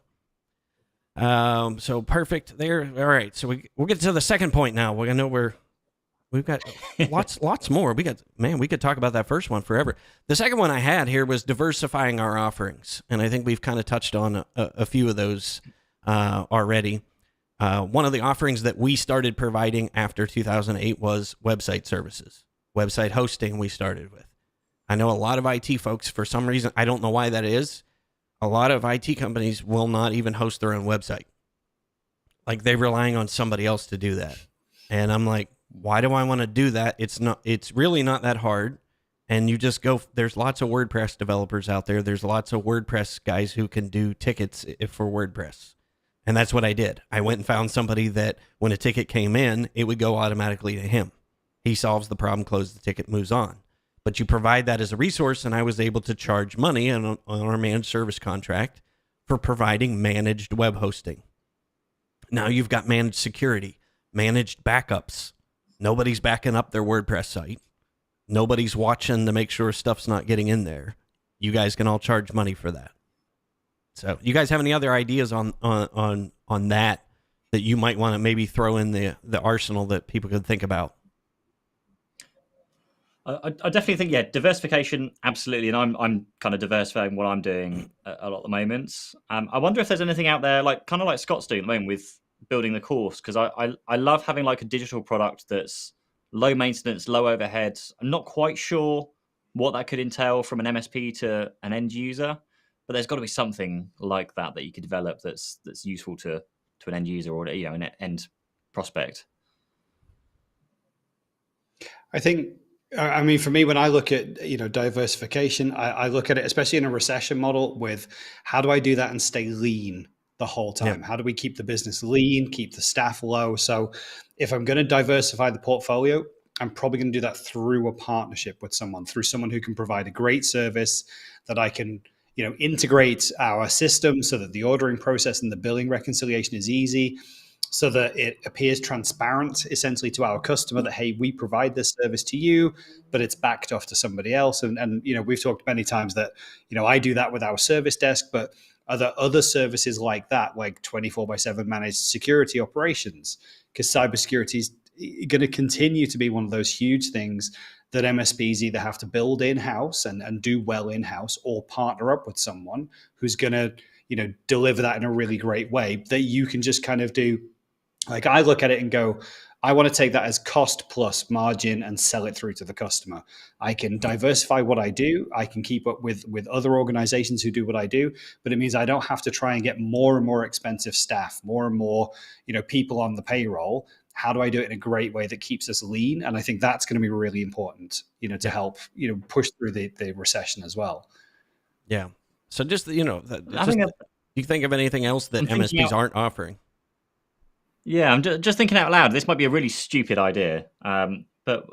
perfect there. All right. So we'll get to the second point now. We're gonna know we've got lots more. We could talk about that first one forever. The second one I had here was diversifying our offerings, and I think we've kind of touched on a few of those already. One of the offerings that we started providing after 2008 was website services, website hosting. We started with. I know a lot of IT folks, for some reason, I don't know why that is. A lot of IT companies will not even host their own website. Like, they're relying on somebody else to do that. And I'm like, why do I want to do that? It's really not that hard. And you just go, there's lots of WordPress developers out there. There's lots of WordPress guys who can do tickets for WordPress. And that's what I did. I went and found somebody that when a ticket came in, it would go automatically to him. He solves the problem, closes the ticket, moves on. But you provide that as a resource, and I was able to charge money on our managed service contract for providing managed web hosting. Now you've got managed security, managed backups. Nobody's backing up their WordPress site. Nobody's watching to make sure stuff's not getting in there. You guys can all charge money for that. So you guys have any other ideas on that you might want to maybe throw in the arsenal that people could think about? I definitely think, yeah, diversification, absolutely. And I'm kind of diversifying what I'm doing a lot at the moment. I wonder if there's anything out there, like kind of like Scott's doing at the moment with building the course, because I love having like a digital product that's low maintenance, low overhead. I'm not quite sure what that could entail from an MSP to an end user, but there's got to be something like that you could develop that's useful to an end user or an end prospect. I think, I mean, for me, when I look at diversification, I look at it, especially in a recession model, with how do I do that and stay lean the whole time? Yeah. How do we keep the business lean, keep the staff low? So if I'm going to diversify the portfolio, I'm probably going to do that through a partnership with someone, through someone who can provide a great service that I can integrate our system so that the ordering process and the billing reconciliation is easy, so that it appears transparent essentially to our customer that, hey, we provide this service to you, but it's backed off to somebody else. And we've talked many times that, I do that with our service desk, but are there other services like that, like 24/7 managed security operations? Because cybersecurity is going to continue to be one of those huge things that MSPs either have to build in-house and do well in-house, or partner up with someone who's going to, deliver that in a really great way that you can just kind of do. Like, I look at it and go, I want to take that as cost plus margin and sell it through to the customer. I can diversify what I do. I can keep up with other organizations who do what I do, but it means I don't have to try and get more and more expensive staff, more and more, people on the payroll. How do I do it in a great way that keeps us lean? And I think that's going to be really important, to help, push through the recession as well. Yeah. So just, you think of anything else that MSPs aren't offering? Yeah, I'm just thinking out loud. This might be a really stupid idea, but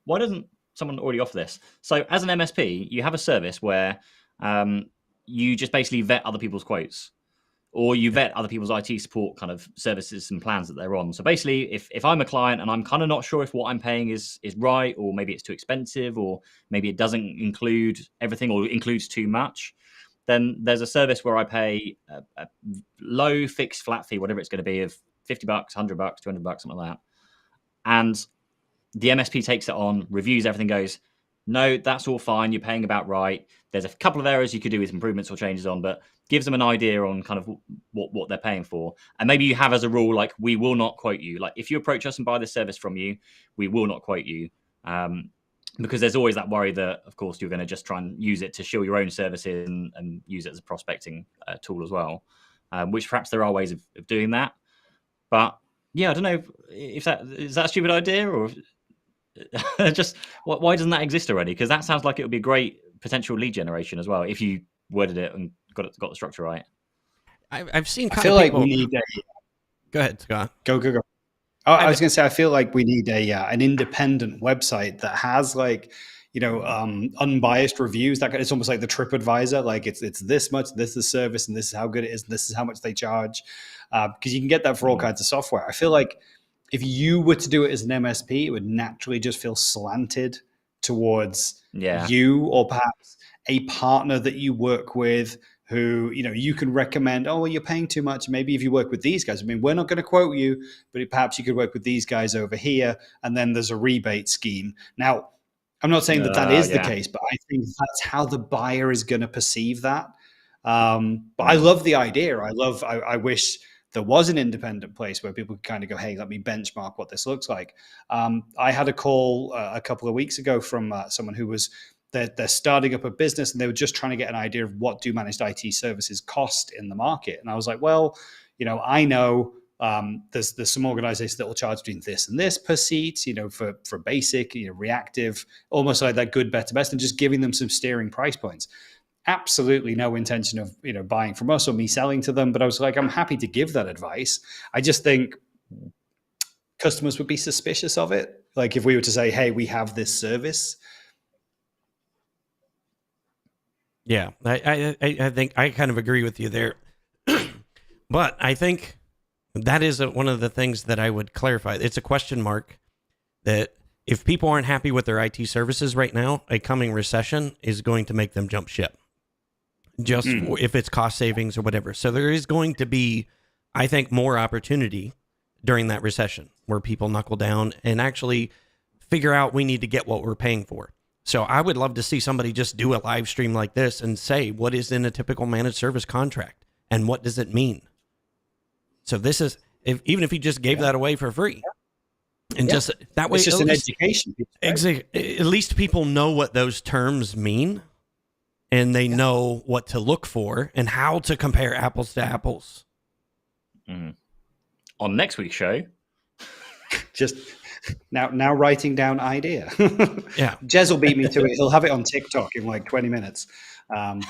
why doesn't someone already offer this? So as an MSP, you have a service where you just basically vet other people's quotes, or you vet other people's IT support kind of services and plans that they're on. So basically, if I'm a client and I'm kind of not sure if what I'm paying is right, or maybe it's too expensive, or maybe it doesn't include everything, or includes too much, then there's a service where I pay a low fixed flat fee, whatever it's going to be, of $50, $100, $200, something like that. And the MSP takes it on, reviews everything, goes, no, that's all fine. You're paying about right. There's a couple of areas you could do with improvements or changes on, but gives them an idea on kind of what they're paying for. And maybe you have as a rule, like, we will not quote you. Like, if you approach us and buy this service from you, we will not quote you. because there's always that worry that, of course, you're going to just try and use it to shill your own services and use it as a prospecting tool as well, which perhaps there are ways of doing that. But yeah, I don't know if that is that a stupid idea, or just why doesn't that exist already? Because that sounds like it would be great potential lead generation as well if you worded it and got the structure right. I've seen. I feel like we need a. Go ahead, Scott. Go. Oh, I was going to say, I feel like we need an independent website that has like, unbiased reviews. That it's almost like the TripAdvisor. Like it's this much, this is the service, and this is how good it is, and this is how much they charge. Because you can get that for all kinds of software. I feel like if you were to do it as an MSP, it would naturally just feel slanted towards you, or perhaps a partner that you work with, who, you can recommend, oh, well, you're paying too much. Maybe if you work with these guys, I mean, we're not going to quote you, but perhaps you could work with these guys over here. And then there's a rebate scheme. Now, I'm not saying that is the case, but I think that's how the buyer is going to perceive that. But I love the idea. I wish there was an independent place where people could kind of go, hey, let me benchmark what this looks like. I had a call a couple of weeks ago from someone who was, they're starting up a business, and they were just trying to get an idea of what do managed IT services cost in the market. And I was like, well, I know there's some organizations that will charge between this and this per seat, for basic, reactive, almost like that good, better, best, and just giving them some steering price points. Absolutely no intention of, buying from us or me selling to them. But I was like, I'm happy to give that advice. I just think customers would be suspicious of it. Like if we were to say, hey, we have this service. Yeah, I think I kind of agree with you there. But I think that is one of the things that I would clarify. It's a question mark that if people aren't happy with their IT services right now, a coming recession is going to make them jump ship. Just if it's cost savings or whatever. So there is going to be, I think, more opportunity during that recession where people knuckle down and actually figure out we need to get what we're paying for. So I would love to see somebody just do a live stream like this and say, what is in a typical managed service contract and what does it mean? So this is, even if you just gave that away for free, and just that way, it's just an education piece, right? At least people know what those terms mean, and they know what to look for and how to compare apples to apples. On next week's show, just now writing down idea. Yeah, Jez will beat me to it. He'll have it on TikTok in like 20 minutes. And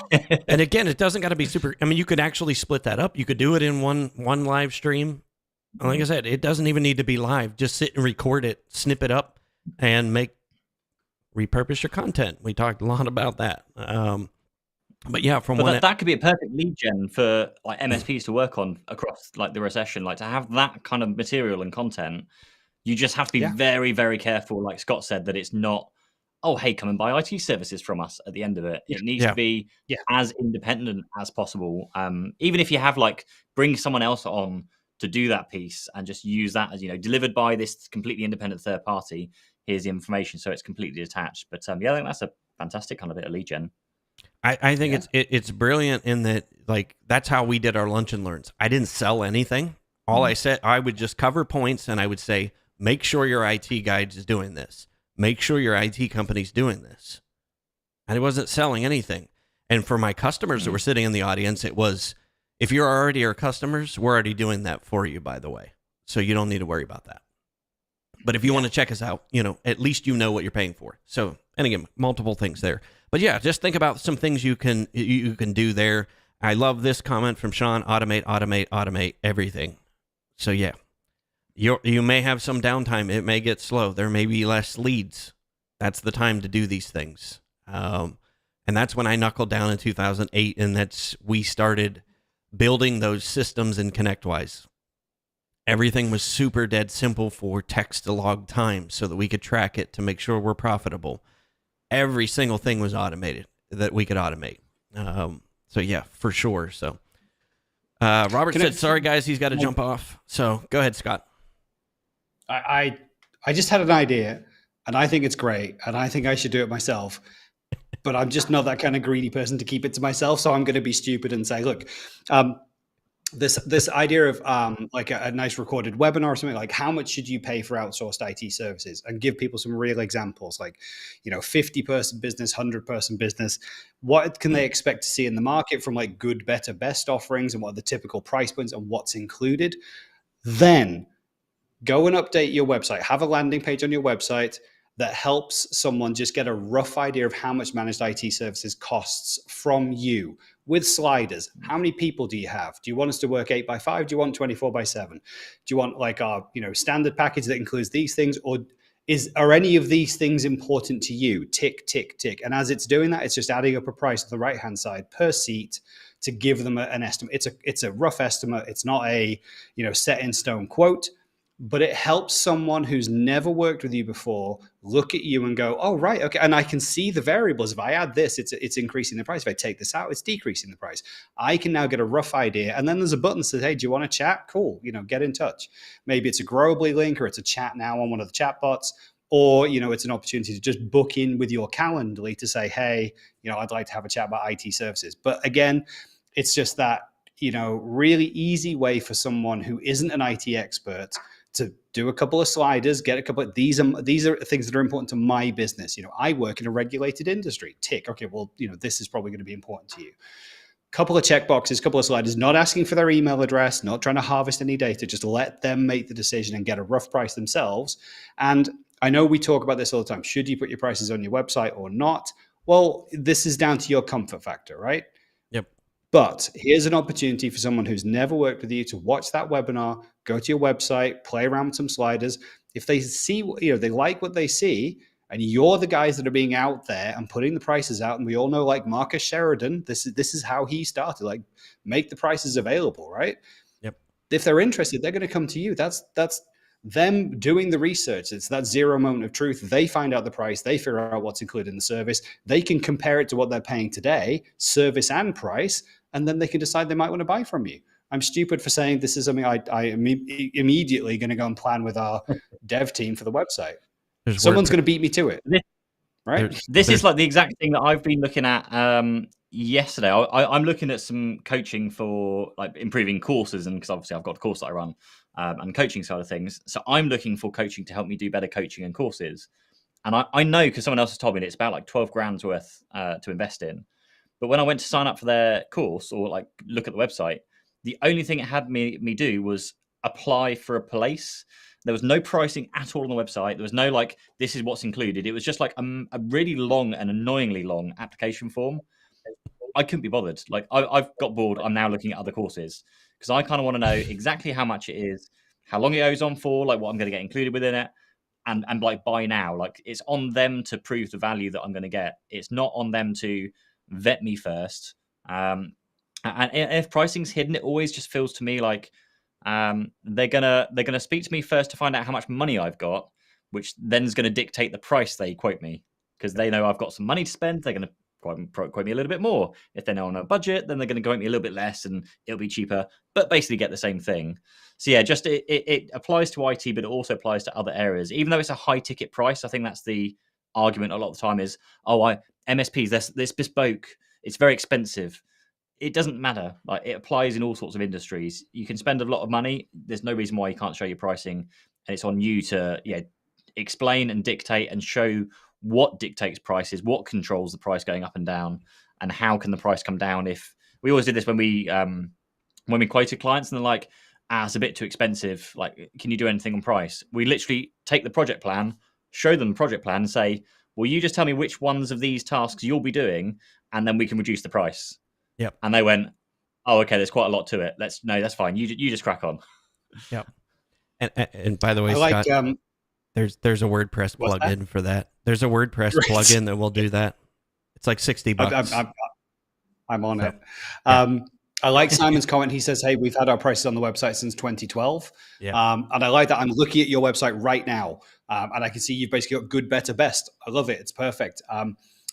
again, it doesn't got to be super. I mean, you could actually split that up. You could do it in one live stream. Like I said, it doesn't even need to be live. Just sit and record it, snip it up, and repurpose your content. We talked a lot about that. But yeah, that could be a perfect lead gen for like MSPs to work on across like the recession. Like to have that kind of material and content, you just have to be very, very careful. Like Scott said, that it's not, oh, hey, come and buy IT services from us at the end of it. It needs to be as independent as possible. Even if you have bring someone else on to do that piece and just use that as, delivered by this completely independent third party. Here's the information. So it's completely detached. But I think that's a fantastic kind of bit of lead gen. I think it's brilliant in that, that's how we did our lunch and learns. I didn't sell anything. All I said, I would just cover points and I would say, make sure your IT guide is doing this. Make sure your IT company's doing this. And I wasn't selling anything. And for my customers that were sitting in the audience, it was, if you're already our customers, we're already doing that for you, by the way. So you don't need to worry about that. But if you want to check us out, at least you know what you're paying for. So, and again, multiple things there. But yeah, just think about some things you can do there. I love this comment from Sean: automate everything. So yeah, you may have some downtime. It may get slow. There may be less leads. That's the time to do these things. And that's when I knuckled down in 2008, and we started building those systems in ConnectWise. Everything was super dead simple for text to log time so that we could track it to make sure we're profitable. Every single thing was automated that we could automate. So yeah, for sure. So Robert said, sorry guys, he's got to jump off. So go ahead, Scott. I just had an idea and I think it's great and I think I should do it myself, but I'm just not that kind of greedy person to keep it to myself. So I'm going to be stupid and say, look, this idea of like a nice recorded webinar or something, like how much should you pay for outsourced IT services, and give people some real examples, like 50-person business, 100-person business, what can they expect to see in the market from like good, better, best offerings, and what are the typical price points and what's included. Then go and update your website. Have a landing page on your website that helps someone just get a rough idea of how much managed IT services costs from you, with sliders. How many people do you have? Do you want us to work 8x5? Do you want 24x7? Do you want like our standard package that includes these things, or are any of these things important to you? Tick, tick, tick. And as it's doing that, it's just adding up a price on the right-hand side per seat to give them an estimate. It's a rough estimate. It's not a set in stone quote. But it helps someone who's never worked with you before look at you and go, oh, right, okay. And I can see the variables. If I add this, it's increasing the price. If I take this out, it's decreasing the price. I can now get a rough idea. And then there's a button that says, hey, do you want to chat? Cool. Get in touch. Maybe it's a Growably link, or it's a chat now on one of the chat bots. Or, it's an opportunity to just book in with your Calendly to say, hey, I'd like to have a chat about IT services. But again, it's just that, really easy way for someone who isn't an IT expert to do a couple of sliders, get a couple of these are things that are important to my business. I work in a regulated industry. Tick. Okay, well, this is probably going to be important to you. Couple of checkboxes, couple of sliders, not asking for their email address, not trying to harvest any data, just let them make the decision and get a rough price themselves. And I know we talk about this all the time. Should you put your prices on your website or not? Well, this is down to your comfort factor, right? Yep. But here's an opportunity for someone who's never worked with you to watch that webinar, go to your website, play around with some sliders. If they see, they like what they see, and you're the guys that are being out there and putting the prices out, and we all know, like Marcus Sheridan, this is how he started, like make the prices available, right? Yep. If they're interested, they're going to come to you. That's them doing the research. It's that zero moment of truth. They find out the price. They figure out what's included in the service. They can compare it to what they're paying today, service and price, and then they can decide they might want to buy from you. I'm stupid for saying this is something I am immediately going to go and plan with our dev team for the website. Someone's going to beat me to it, right? This is like the exact thing that I've been looking at yesterday. I'm looking at some coaching for like improving courses, and because obviously I've got a course that I run and coaching side of things. So I'm looking for coaching to help me do better coaching and courses. And I know because someone else has told me that it's about like 12 grand's worth to invest in. But when I went to sign up for their course or like look at the website, the only thing it had me do was apply for a place. There was no pricing at all on the website. There was no like, this is what's included. It was just like a really long and annoyingly long application form. I couldn't be bothered. Like I've got bored. I'm now looking at other courses because I kind of want to know exactly how much it is, how long it goes on for, like what I'm going to get included within it. And like buy now. Like it's on them to prove the value that I'm going to get. It's not on them to vet me first. And if pricing's hidden, it always just feels to me like they're gonna speak to me first to find out how much money I've got, which then is going to dictate the price they quote me, because they know I've got some money to spend. They're going to quote me a little bit more. If they're on a budget, then they're going to quote me a little bit less, and it'll be cheaper, but basically get the same thing. So yeah, just it applies to IT, but it also applies to other areas. Even though it's a high ticket price, I think that's the argument a lot of the time is, MSPs, this bespoke, it's very expensive. It doesn't matter. Like it applies in all sorts of industries. You can spend a lot of money. There's no reason why you can't show your pricing, and it's on you to explain and dictate and show what dictates prices, what controls the price going up and down, and how can the price come down. If we always did this when we quoted clients and they're like, it's a bit too expensive. Like, can you do anything on price? We literally take the project plan, show them the project plan, and say, well, you just tell me which ones of these tasks you'll be doing, and then we can reduce the price. Yep. And they went, oh, okay, there's quite a lot to it. That's fine. You just crack on. Yep. And by the way, I Scott, like, there's a WordPress plugin for that. There's a WordPress plugin that will do that. It's like $60. I'm on it. I like Simon's comment. He says, hey, we've had our prices on the website since 2012. Yeah. And I like that. I'm looking at your website right now, and I can see you've basically got good, better, best. I love it. It's perfect.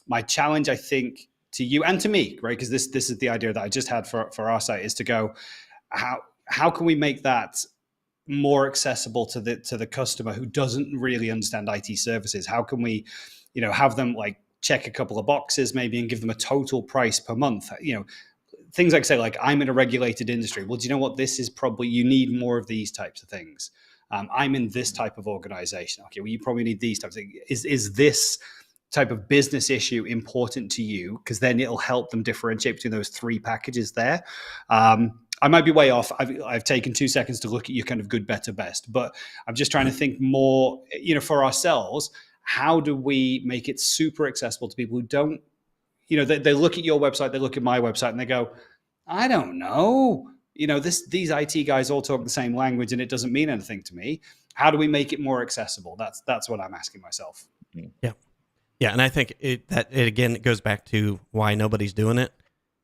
My challenge, I think, to you and to me, right? Because this is the idea that I just had for our site, is to go, how can we make that more accessible to the customer who doesn't really understand IT services? How can we, have them like check a couple of boxes maybe and give them a total price per month? things like say, like, I'm in a regulated industry. Well, do you know what? This is probably, you need more of these types of things. I'm in this type of organization. Okay, well, you probably need these types of things. Is this type of business issue important to you? Because then it'll help them differentiate between those three packages there. I might be way off. I've taken 2 seconds to look at your kind of good, better, best, but I'm just trying to think more, for ourselves, how do we make it super accessible to people who don't, they look at your website, they look at my website, and they go, I don't know. These IT guys all talk the same language, and it doesn't mean anything to me. How do we make it more accessible? That's what I'm asking myself. Yeah, and I think it again, it goes back to why nobody's doing it.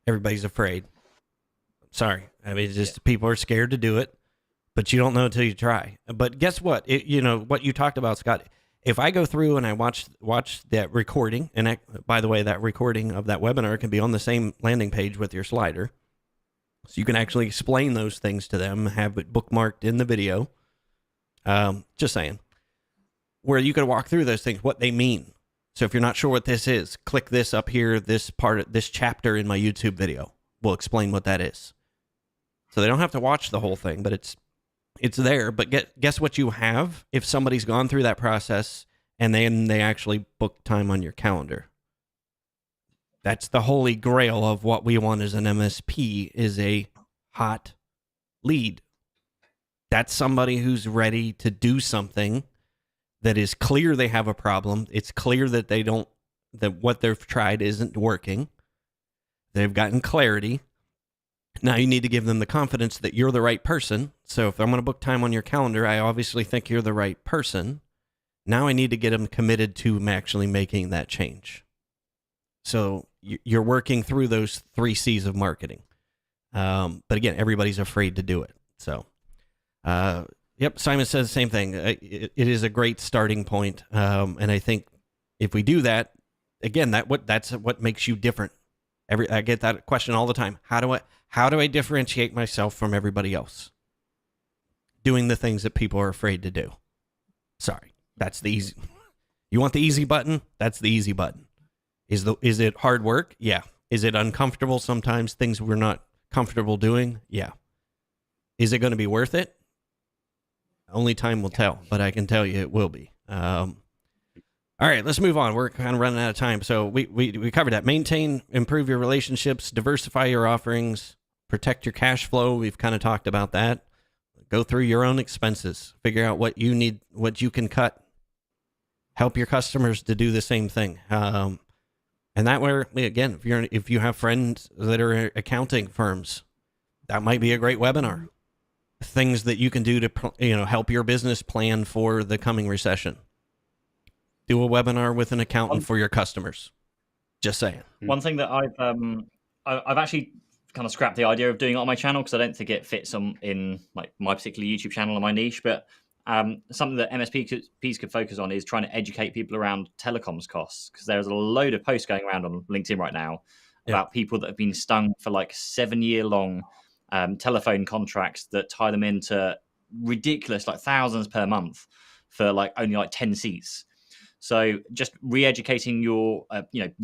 Everybody's afraid. Sorry, I mean, it's just people are scared to do it, but you don't know until you try. But guess what? What you talked about, Scott. If I go through and I watch that recording, and by the way, that recording of that webinar can be on the same landing page with your slider, so you can actually explain those things to them, have it bookmarked in the video. Just saying, where you can walk through those things, what they mean. So if you're not sure what this is, click this up here, this chapter in my YouTube video will explain what that is. So they don't have to watch the whole thing, but it's there. But guess what you have if somebody's gone through that process and then they actually book time on your calendar. That's the holy grail of what we want as an MSP, is a hot lead. That's somebody who's ready to do something that is clear they have a problem. It's clear that that what they've tried isn't working. They've gotten clarity. Now you need to give them the confidence that you're the right person. So if I'm going to book time on your calendar, I obviously think you're the right person. Now I need to get them committed to actually making that change. So you're working through those 3 C's of marketing. But again, everybody's afraid to do it. So, yep, Simon says the same thing. It is a great starting point. And I think if we do that, again, that's what makes you different. I get that question all the time. How do I differentiate myself from everybody else? Doing the things that people are afraid to do. Sorry, that's the easy. You want the easy button? That's the easy button. Is it hard work? Yeah. Is it uncomfortable sometimes? Things we're not comfortable doing? Yeah. Is it going to be worth it? Only time will tell, but I can tell you it will be. All right, let's move on. We're kind of running out of time. So we covered that. Maintain, improve your relationships, diversify your offerings, protect your cash flow. We've kind of talked about that. Go through your own expenses. Figure out what you need, what you can cut. Help your customers to do the same thing. And that way, again, if you have friends that are accounting firms, that might be a great webinar. Things that you can do to help your business plan for the coming recession. Do a webinar with an accountant for your customers. Just saying. One thing that I've actually kind of scrapped the idea of doing it on my channel because I don't think it fits in like my particular YouTube channel or my niche. But something that MSPs could focus on is trying to educate people around telecoms costs, because there's a load of posts going around on LinkedIn right now about people that have been stung for like 7-year-long telephone contracts that tie them into ridiculous, like thousands per month for like only like 10 seats. So just re-educating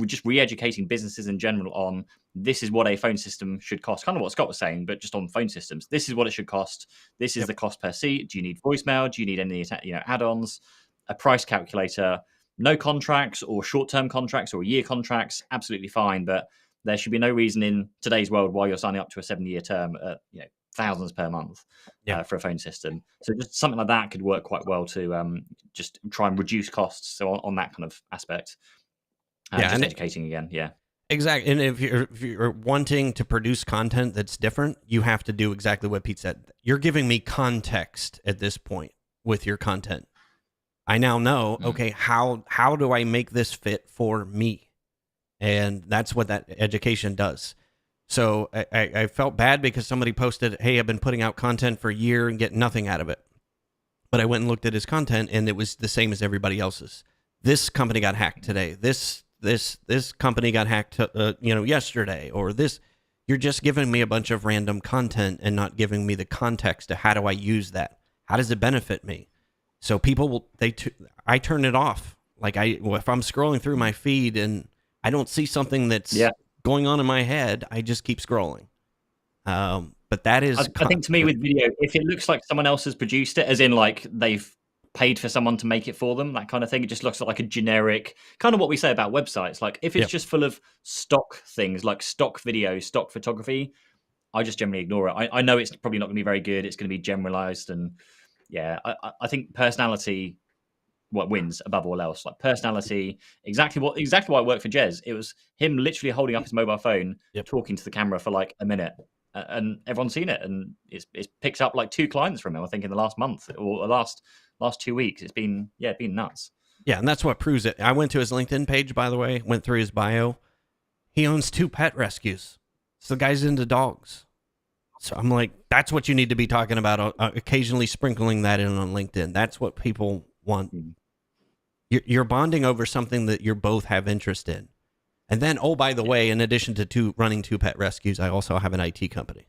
just re-educating businesses in general on this is what a phone system should cost. Kind of what Scott was saying, but just on phone systems. This is what it should cost. This is the cost per seat. Do you need voicemail? Do you need any add-ons? A price calculator? No contracts or short-term contracts or year contracts? Absolutely fine, but there should be no reason in today's world why you're signing up to a 7-year term at thousands per month for a phone system. So just something like that could work quite well to just try and reduce costs. So on that kind of aspect, just educating again. Yeah, exactly. And if you're wanting to produce content that's different, you have to do exactly what Pete said. You're giving me context at this point with your content. I now know, okay, how do I make this fit for me? And that's what that education does. So I felt bad because somebody posted, hey, I've been putting out content for a year and getting nothing out of it. But I went and looked at his content and it was the same as everybody else's. This company got hacked today. This company got hacked, yesterday, or this. You're just giving me a bunch of random content and not giving me the context to how do I use that? How does it benefit me? So people I turn it off. Like if I'm scrolling through my feed and I don't see something that's going on in my head, I just keep scrolling. But that is, I think to me with video, if it looks like someone else has produced it, as in like they've paid for someone to make it for them, that kind of thing, it just looks like a generic kind of what we say about websites. Like if it's just full of stock things, like stock video, stock photography, I just generally ignore it. I know it's probably not going to be very good. It's going to be generalized, and I think personality what wins above all else. Like personality, exactly why it worked for Jez. It was him literally holding up his mobile phone, talking to the camera for like a minute, and everyone's seen it, and it's picked up like 2 clients from him. I think in the last month or the last 2 weeks, it's been nuts. Yeah, and that's what proves it. I went to his LinkedIn page, by the way, went through his bio. He owns 2 pet rescues. So the guy's into dogs. So I'm like, that's what you need to be talking about, occasionally sprinkling that in on LinkedIn. That's what people want. You're bonding over something that you both have interest in. And then, oh, by the way, in addition to running 2 pet rescues, I also have an IT company.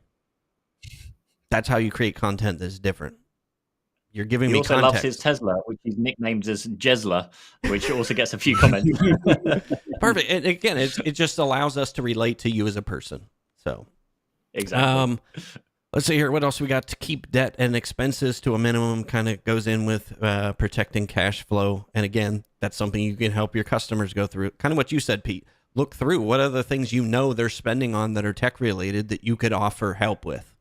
That's how you create content that's different. You're giving me also context. Loves his Tesla, which he's nicknamed as Jesla, which also gets a few comments. Perfect. And again, it just allows us to relate to you as a person. So exactly. Let's see here. What else we got? To keep debt and expenses to a minimum kind of goes in with protecting cash flow. And again, that's something you can help your customers go through. Kind of what you said, Pete. Look through what are the things you know they're spending on that are tech related that you could offer help with.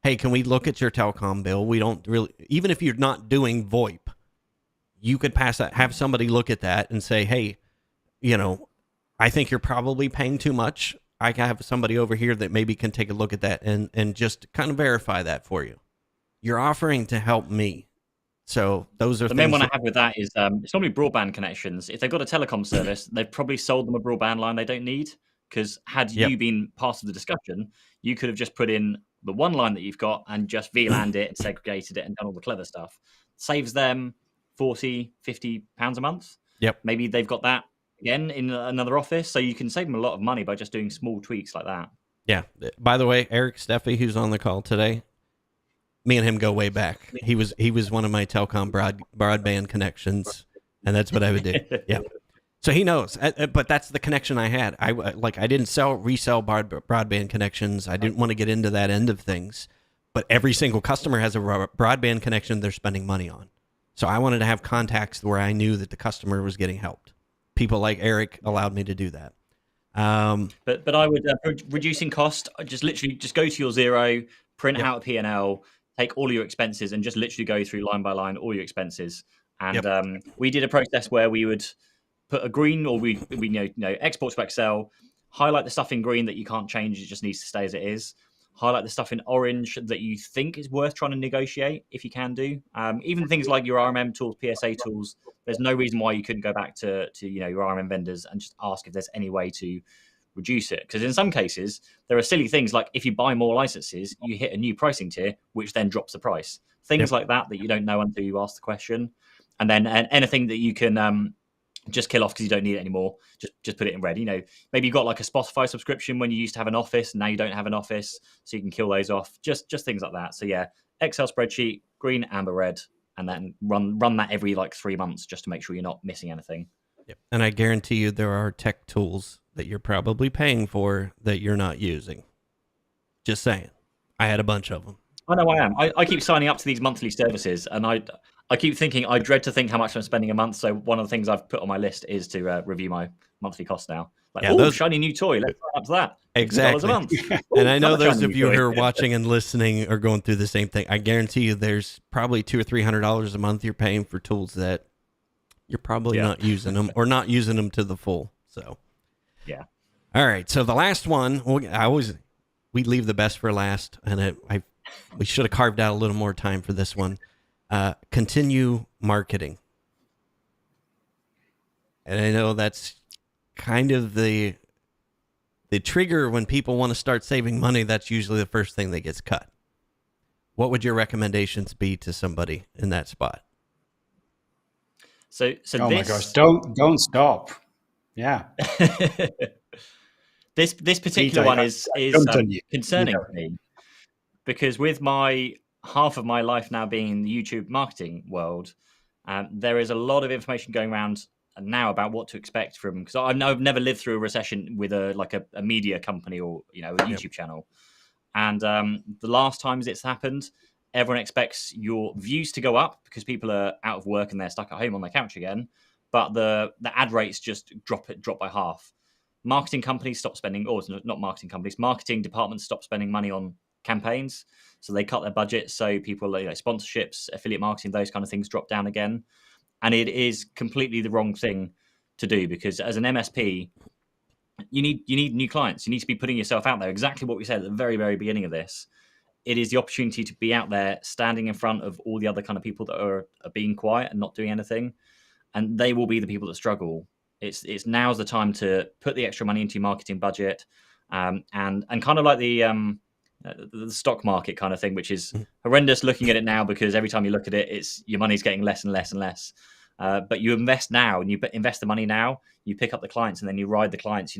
Hey, can we look at your telecom bill? We don't really, even if you're not doing VoIP, you could pass that, have somebody look at that and say, hey, I think you're probably paying too much. I can have somebody over here that maybe can take a look at that and just kind of verify that for you. You're offering to help me. So those are the main one I have with that is it's normally broadband connections. If they've got a telecom service, they've probably sold them a broadband line they don't need, because had you been part of the discussion, you could have just put in the one line that you've got and just VLAN'd it and segregated it and done all the clever stuff. Saves them 40, 50 pounds a month. Yep. Maybe they've got that again in another office, so you can save them a lot of money by just doing small tweaks like that. Yeah. By the way, Eric Steffi, who's on the call today, me and him go way back. He was one of my telecom broadband connections, and that's what I would do. Yeah. So he knows, but that's the connection I had. I didn't resell broadband connections. I didn't want to get into that end of things, but every single customer has a broadband connection they're spending money on. So I wanted to have contacts where I knew that the customer was getting helped. People like Eric allowed me to do that. But I would reducing cost. Just go to your Zero, print out a P&L, take all your expenses, and just literally go through line by line all your expenses. And we did a process where we would put a green, or we export to Excel, highlight the stuff in green that you can't change, it just needs to stay as it is. Highlight the stuff in orange that you think is worth trying to negotiate, if you can do. Even things like your RMM tools, PSA tools, there's no reason why you couldn't go back to your RMM vendors and just ask if there's any way to reduce it. Because in some cases, there are silly things like if you buy more licenses, you hit a new pricing tier, which then drops the price. Things like that you don't know until you ask the question. And then anything that you can just kill off because you don't need it anymore. Just put it in red. Maybe you've got like a Spotify subscription when you used to have an office. Now you don't have an office, so you can kill those off. Just things like that. So yeah, Excel spreadsheet, green, amber, red, and then run that every like 3 months just to make sure you're not missing anything. Yep. And I guarantee you there are tech tools that you're probably paying for that you're not using. Just saying. I had a bunch of them. I know I am. I keep signing up to these monthly services, and I keep thinking, I dread to think how much I'm spending a month. So one of the things I've put on my list is to review my monthly costs now. Shiny new toy. Let's sign up to that. Exactly. $50 a month. And I know those of you who are watching and listening are going through the same thing. I guarantee you there's probably $200 or $300 a month you're paying for tools that you're probably not using them or not using them to the full. So, yeah. All right. So the last one, we leave the best for last, and we should have carved out a little more time for this one. Continue marketing. And I know that's kind of the trigger when people want to start saving money. That's usually the first thing that gets cut. What would your recommendations be to somebody in that spot? So my gosh, don't stop. Yeah. This particular one is concerning to me, because with half of my life now being in the YouTube marketing world, there is a lot of information going around now about what to expect from, because I've never lived through a recession with a media company or a YouTube channel. And the last times it's happened, everyone expects your views to go up because people are out of work and they're stuck at home on their couch again. But the ad rates just drop by half. Marketing companies stop spending, or not marketing companies, marketing departments stop spending money on campaigns. So they cut their budget. So people, sponsorships, affiliate marketing, those kind of things drop down again. And it is completely the wrong thing to do, because as an MSP, you need new clients. You need to be putting yourself out there. Exactly what we said at the very, very beginning of this. It is the opportunity to be out there, standing in front of all the other kind of people that are being quiet and not doing anything, and they will be the people that struggle. It's now's the time to put the extra money into your marketing budget, and kind of like the stock market kind of thing, which is horrendous looking at it now, because every time you look at it, it's your money's getting less and less and less. But you invest now, and you invest the money now. You pick up the clients, and then you ride the clients.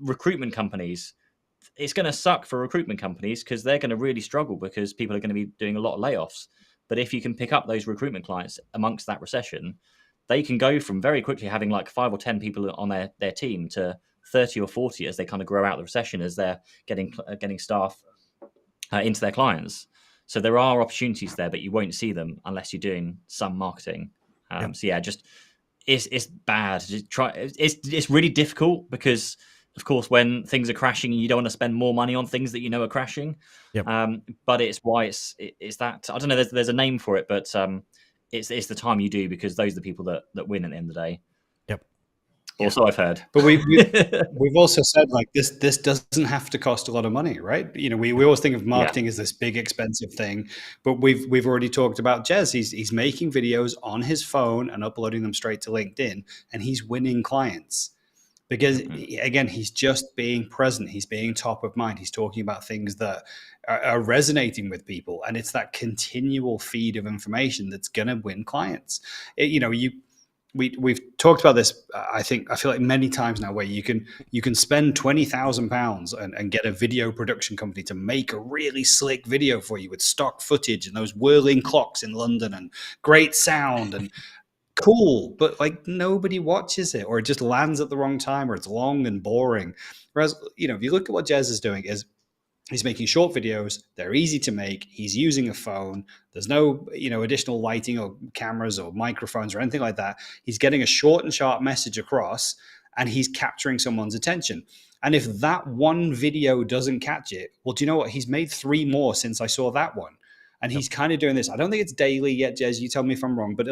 Recruitment companies, it's going to suck for recruitment companies because they're going to really struggle because people are going to be doing a lot of layoffs. But if you can pick up those recruitment clients amongst that recession, they can go from very quickly having like 5 or 10 people on their team to 30 or 40 as they kind of grow out the recession, as they're getting staff into their clients. So there are opportunities there, but you won't see them unless you're doing some marketing. So yeah, just it's bad. It's really difficult because, of course, when things are crashing, you don't want to spend more money on things that you know are crashing. But it's why it's that, I don't know. There's a name for it, but it's the time you do, because those are the people that win at the end of the day. Also, I've heard. But we've also said, like, this doesn't have to cost a lot of money, right? We always think of marketing as this big expensive thing, but we've already talked about Jez. He's making videos on his phone and uploading them straight to LinkedIn, and he's winning clients because again, he's just being present. He's being top of mind. He's talking about things that are resonating with people, and it's that continual feed of information that's going to win clients. We've talked about this. I feel like many times now, where you can spend £20,000 and get a video production company to make a really slick video for you with stock footage and those whirling clocks in London and great sound and cool, but like nobody watches it, or it just lands at the wrong time, or it's long and boring. Whereas, if you look at what Jez is doing, is he's making short videos. They're easy to make. He's using a phone. There's no, additional lighting or cameras or microphones or anything like that. He's getting a short and sharp message across, and he's capturing someone's attention. And if that one video doesn't catch it, well, do you know what? He's made 3 more since I saw that one. And he's kind of doing this. I don't think it's daily yet, Jez. You tell me if I'm wrong, but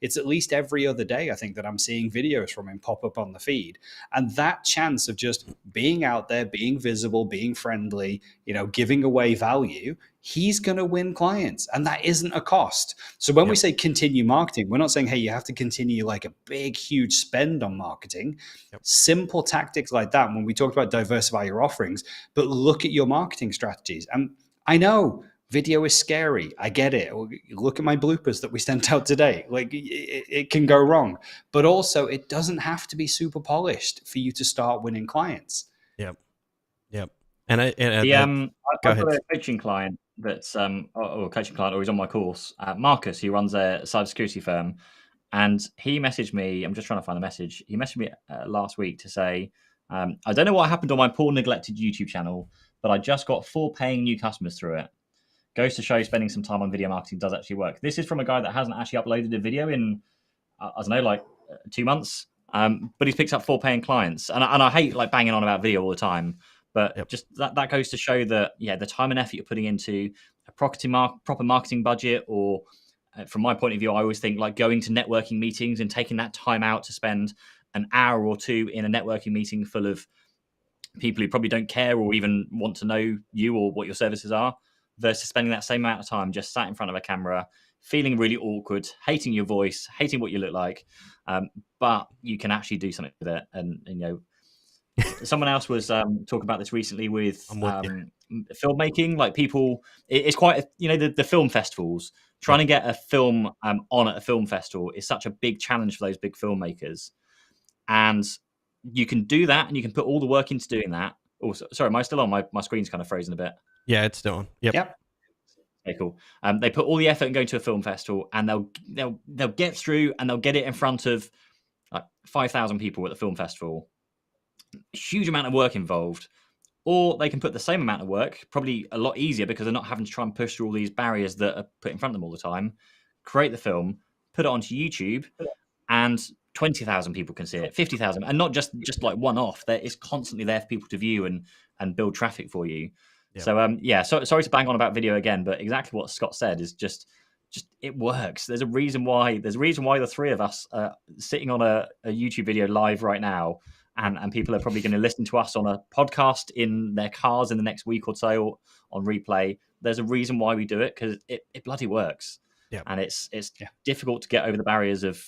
it's at least every other day, I think, that I'm seeing videos from him pop up on the feed. And that chance of just being out there, being visible, being friendly, giving away value, he's going to win clients. And that isn't a cost. So when we say continue marketing, we're not saying, hey, you have to continue like a big, huge spend on marketing. Simple tactics like that. When we talked about diversify your offerings, but look at your marketing strategies. And I know video is scary. I get it. Look at my bloopers that we sent out today. Like, it can go wrong, but also it doesn't have to be super polished for you to start winning clients. Yep. And I've got a coaching client that's or he's on my course. Marcus, he runs a cybersecurity firm, and he messaged me. I'm just trying to find the message. He messaged me last week to say, I don't know what happened on my poor neglected YouTube channel, but I just got 4 paying new customers through it. Goes to show spending some time on video marketing does actually work. This is from a guy that hasn't actually uploaded a video in, 2 months, but he's picked up 4 paying clients. And I hate like banging on about video all the time, but just that goes to show that, the time and effort you're putting into a proper marketing budget, or from my point of view, I always think like going to networking meetings and taking that time out to spend an hour or 2 in a networking meeting full of people who probably don't care or even want to know you or what your services are, versus spending that same amount of time just sat in front of a camera, feeling really awkward, hating your voice, hating what you look like, but you can actually do something with it. And someone else was talking about this recently with filmmaking. Like people, it's quite the film festivals. Trying to get a film on at a film festival is such a big challenge for those big filmmakers, and you can do that, and you can put all the work into doing that. Oh, sorry, am I still on? My screen's kind of frozen a bit. Yeah, it's still on. Yep. Okay, cool. They put all the effort in going to a film festival, and they'll get through, and they'll get it in front of like 5,000 people at the film festival. Huge amount of work involved. Or they can put the same amount of work, probably a lot easier because they're not having to try and push through all these barriers that are put in front of them all the time. Create the film, put it onto YouTube, and 20,000 people can see it, 50,000, and not just like one off. It's constantly there for people to view and build traffic for you. Yep. So sorry to bang on about video again, but exactly what Scott said is just it works. There's a reason why the three of us are sitting on a YouTube video live right now. And people are probably going to listen to us on a podcast in their cars in the next week or so, or on replay. There's a reason why we do it, because it bloody works. Yep. And it's difficult to get over the barriers of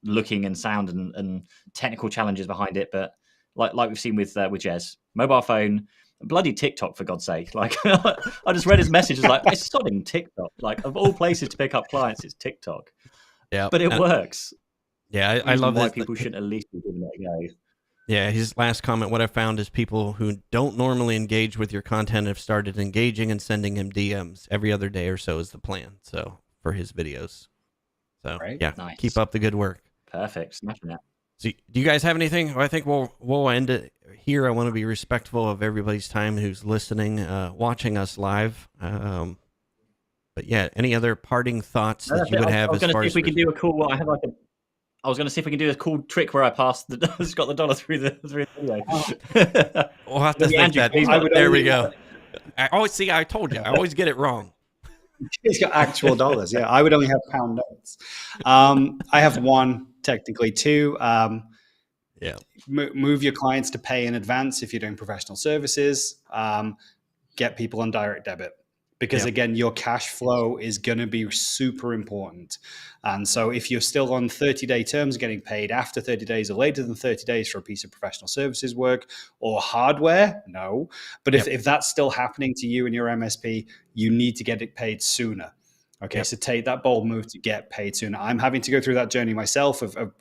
looking and sound and technical challenges behind it. But like we've seen with Jez, mobile phone, bloody TikTok, for God's sake. Like I just read his message, it's like, it's sodding TikTok. Like, of all places to pick up clients, it's TikTok. Yeah, but it works. Yeah, I love why that. People shouldn't at least be giving it a go. Yeah, his last comment, what I found is people who don't normally engage with your content have started engaging and sending him DMs every other day or so is the plan. So for his videos. So yeah, nice. Keep up the good work. Perfect. Smashing it. So do you guys have anything? I think we'll end it here. I want to be respectful of everybody's time who's listening, watching us live. But yeah, any other parting thoughts that you would have? I was going to see if we can do a cool. I was going to see if we can do a cool trick where I pass got the dollar through the video. We'll have to think Andrew, that. There we go. I told you. I always get it wrong. He's got actual dollars. Yeah, I would only have pound notes. I have one, technically two. Move your clients to pay in advance if you're doing professional services. Get people on direct debit. Because again, your cash flow is going to be super important. And so if you're still on 30-day terms, getting paid after 30 days or later than 30 days for a piece of professional services work or hardware, no. But if that's still happening to you and your MSP, you need to get it paid sooner. Okay, so take that bold move to get paid sooner. I'm having to go through that journey myself of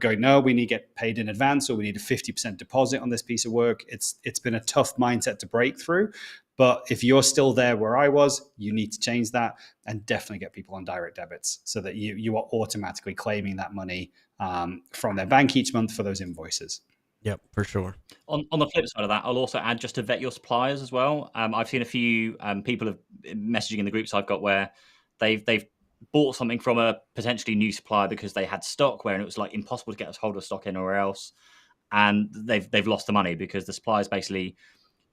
going, no, we need to get paid in advance, or we need a 50% deposit on this piece of work. It's been a tough mindset to break through. But if you're still there where I was, you need to change that and definitely get people on direct debits so that you are automatically claiming that money from their bank each month for those invoices. Yep, for sure. On the flip side of that, I'll also add just to vet your suppliers as well. I've seen a few people have messaging in the groups I've got where they've bought something from a potentially new supplier because they had stock where it was like impossible to get a hold of stock anywhere else, and they've lost the money because the supplier's basically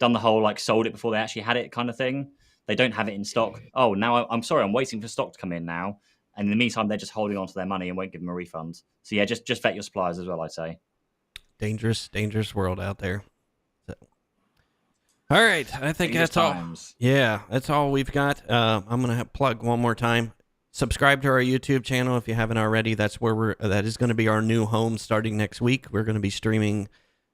done the whole like sold it before they actually had it kind of thing. They don't have it in stock. Oh, now I'm sorry, I'm waiting for stock to come in now. And in the meantime, they're just holding on to their money and won't give them a refund. So yeah, just vet your suppliers as well, I'd say. Dangerous world out there. So. All right, I think that's all. Yeah, that's all we've got. I'm gonna plug one more time. Subscribe to our YouTube channel if you haven't already. That's where that is going to be our new home starting next week. We're going to be streaming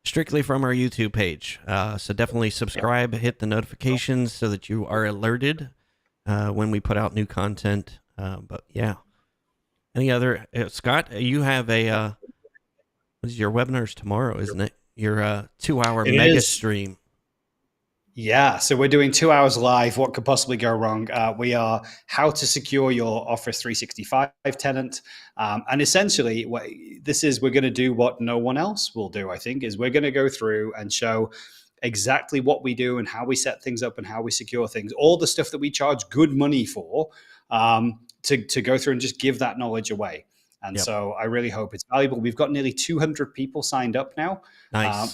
strictly from our YouTube page. So definitely subscribe, hit the notifications so that you are alerted when we put out new content. But yeah, any other, Scott, you have what is your webinars tomorrow, isn't it? Your 2-hour mega stream. Yeah, so we're doing 2 hours live. What could possibly go wrong? We are how to secure your Office 365 tenant. And essentially, we're going to do what no one else will do, I think, is we're going to go through and show exactly what we do and how we set things up and how we secure things, all the stuff that we charge good money for, to go through and just give that knowledge away. And so I really hope it's valuable. We've got nearly 200 people signed up now,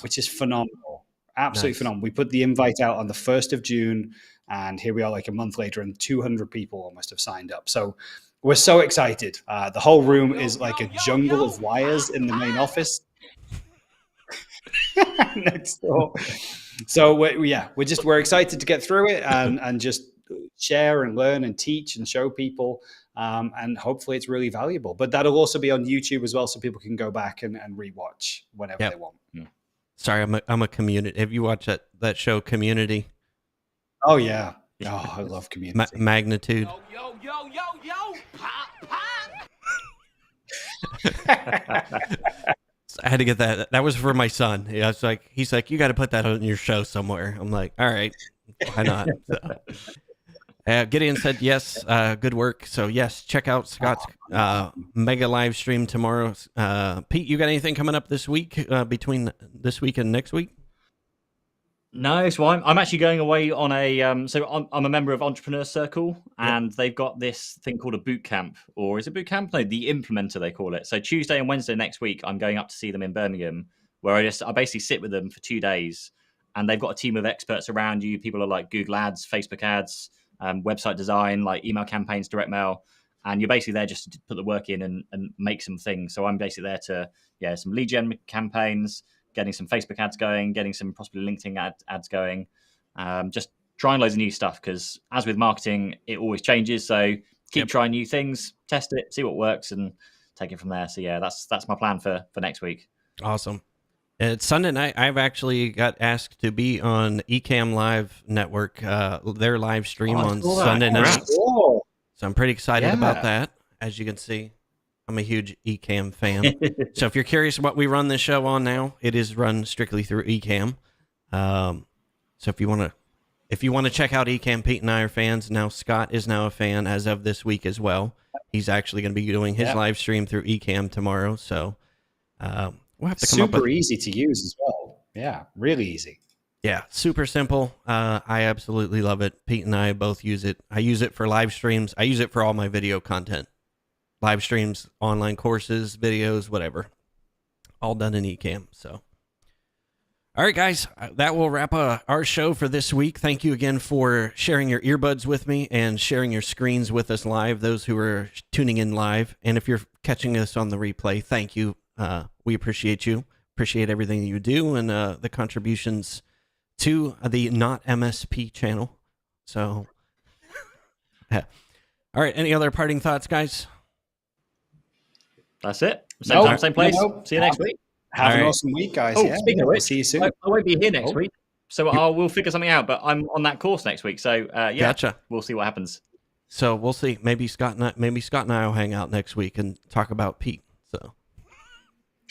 which is phenomenal. Absolutely phenomenal. We put the invite out on the 1st of June, and here we are like a month later, and 200 people almost have signed up. So we're so excited. The whole room is like a jungle of wires in the main office next door. So we're excited to get through it and just share and learn and teach and show people. And hopefully it's really valuable. But that'll also be on YouTube as well, so people can go back and rewatch whenever they want. Sorry, I'm a Community. Have you watched that show Community? Oh yeah. Oh, I love Community. Magnitude. Yo, pop. I had to get that. That was for my son. Yeah, he's like, you got to put that on your show somewhere. I'm like, all right, why not? So, Gideon said yes. Good work. So yes, check out Scott's mega live stream tomorrow. Pete, you got anything coming up this week between this week and next week? No, so I'm actually going away on a so I'm a member of Entrepreneur Circle, and they've got this thing called a boot camp, or is it boot camp? No, the implementer they call it. So Tuesday and Wednesday next week, I'm going up to see them in Birmingham, where I basically sit with them for 2 days, and they've got a team of experts around you. People are like Google Ads, Facebook ads, website design, like email campaigns, direct mail, and you're basically there just to put the work in and make some things. So I'm basically there to some lead gen campaigns, getting some Facebook ads going, getting some possibly LinkedIn ads going, just trying loads of new stuff, because as with marketing, it always changes. So keep trying new things, test it, see what works, and take it from there. So yeah, that's my plan for next week. Awesome. It's Sunday night. I've actually got asked to be on Ecamm Live Network, their live stream on Sunday night. Cool. So I'm pretty excited about that. As you can see, I'm a huge Ecamm fan. So if you're curious what we run this show on now, it is run strictly through Ecamm. So if you want to check out Ecamm, Pete and I are fans. Now Scott is now a fan as of this week as well. He's actually going to be doing his live stream through Ecamm tomorrow. So we'll have to come up with... Super easy to use as well. Yeah, really easy. Yeah, super simple. I absolutely love it. Pete and I both use it. I use it for live streams. I use it for all my video content. Live streams, online courses, videos, whatever. All done in Ecamm. So, all right, guys, that will wrap our show for this week. Thank you again for sharing your earbuds with me and sharing your screens with us live, those who are tuning in live. And if you're catching us on the replay, thank you. We appreciate you. Appreciate everything you do and the contributions to the Not MSP channel. So, all right, any other parting thoughts, guys? That's it. Same time, same place. See you next week. Have an awesome week, guys. Speaking of which, see you soon. I won't be here next week, so we'll figure something out. But I'm on that course next week, so Gotcha. We'll see what happens. So we'll see. Maybe Scott and I will hang out next week and talk about Pete. So.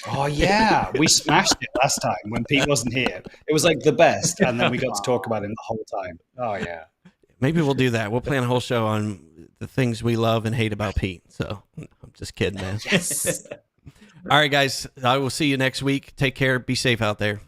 Oh yeah, we smashed it last time when Pete wasn't here. It was like the best, and then we got to talk about him the whole time. Oh yeah. Maybe we'll do that. We'll plan a whole show on the things we love and hate about Pete. So I'm just kidding, man. Yes. All right, guys. I will see you next week. Take care. Be safe out there.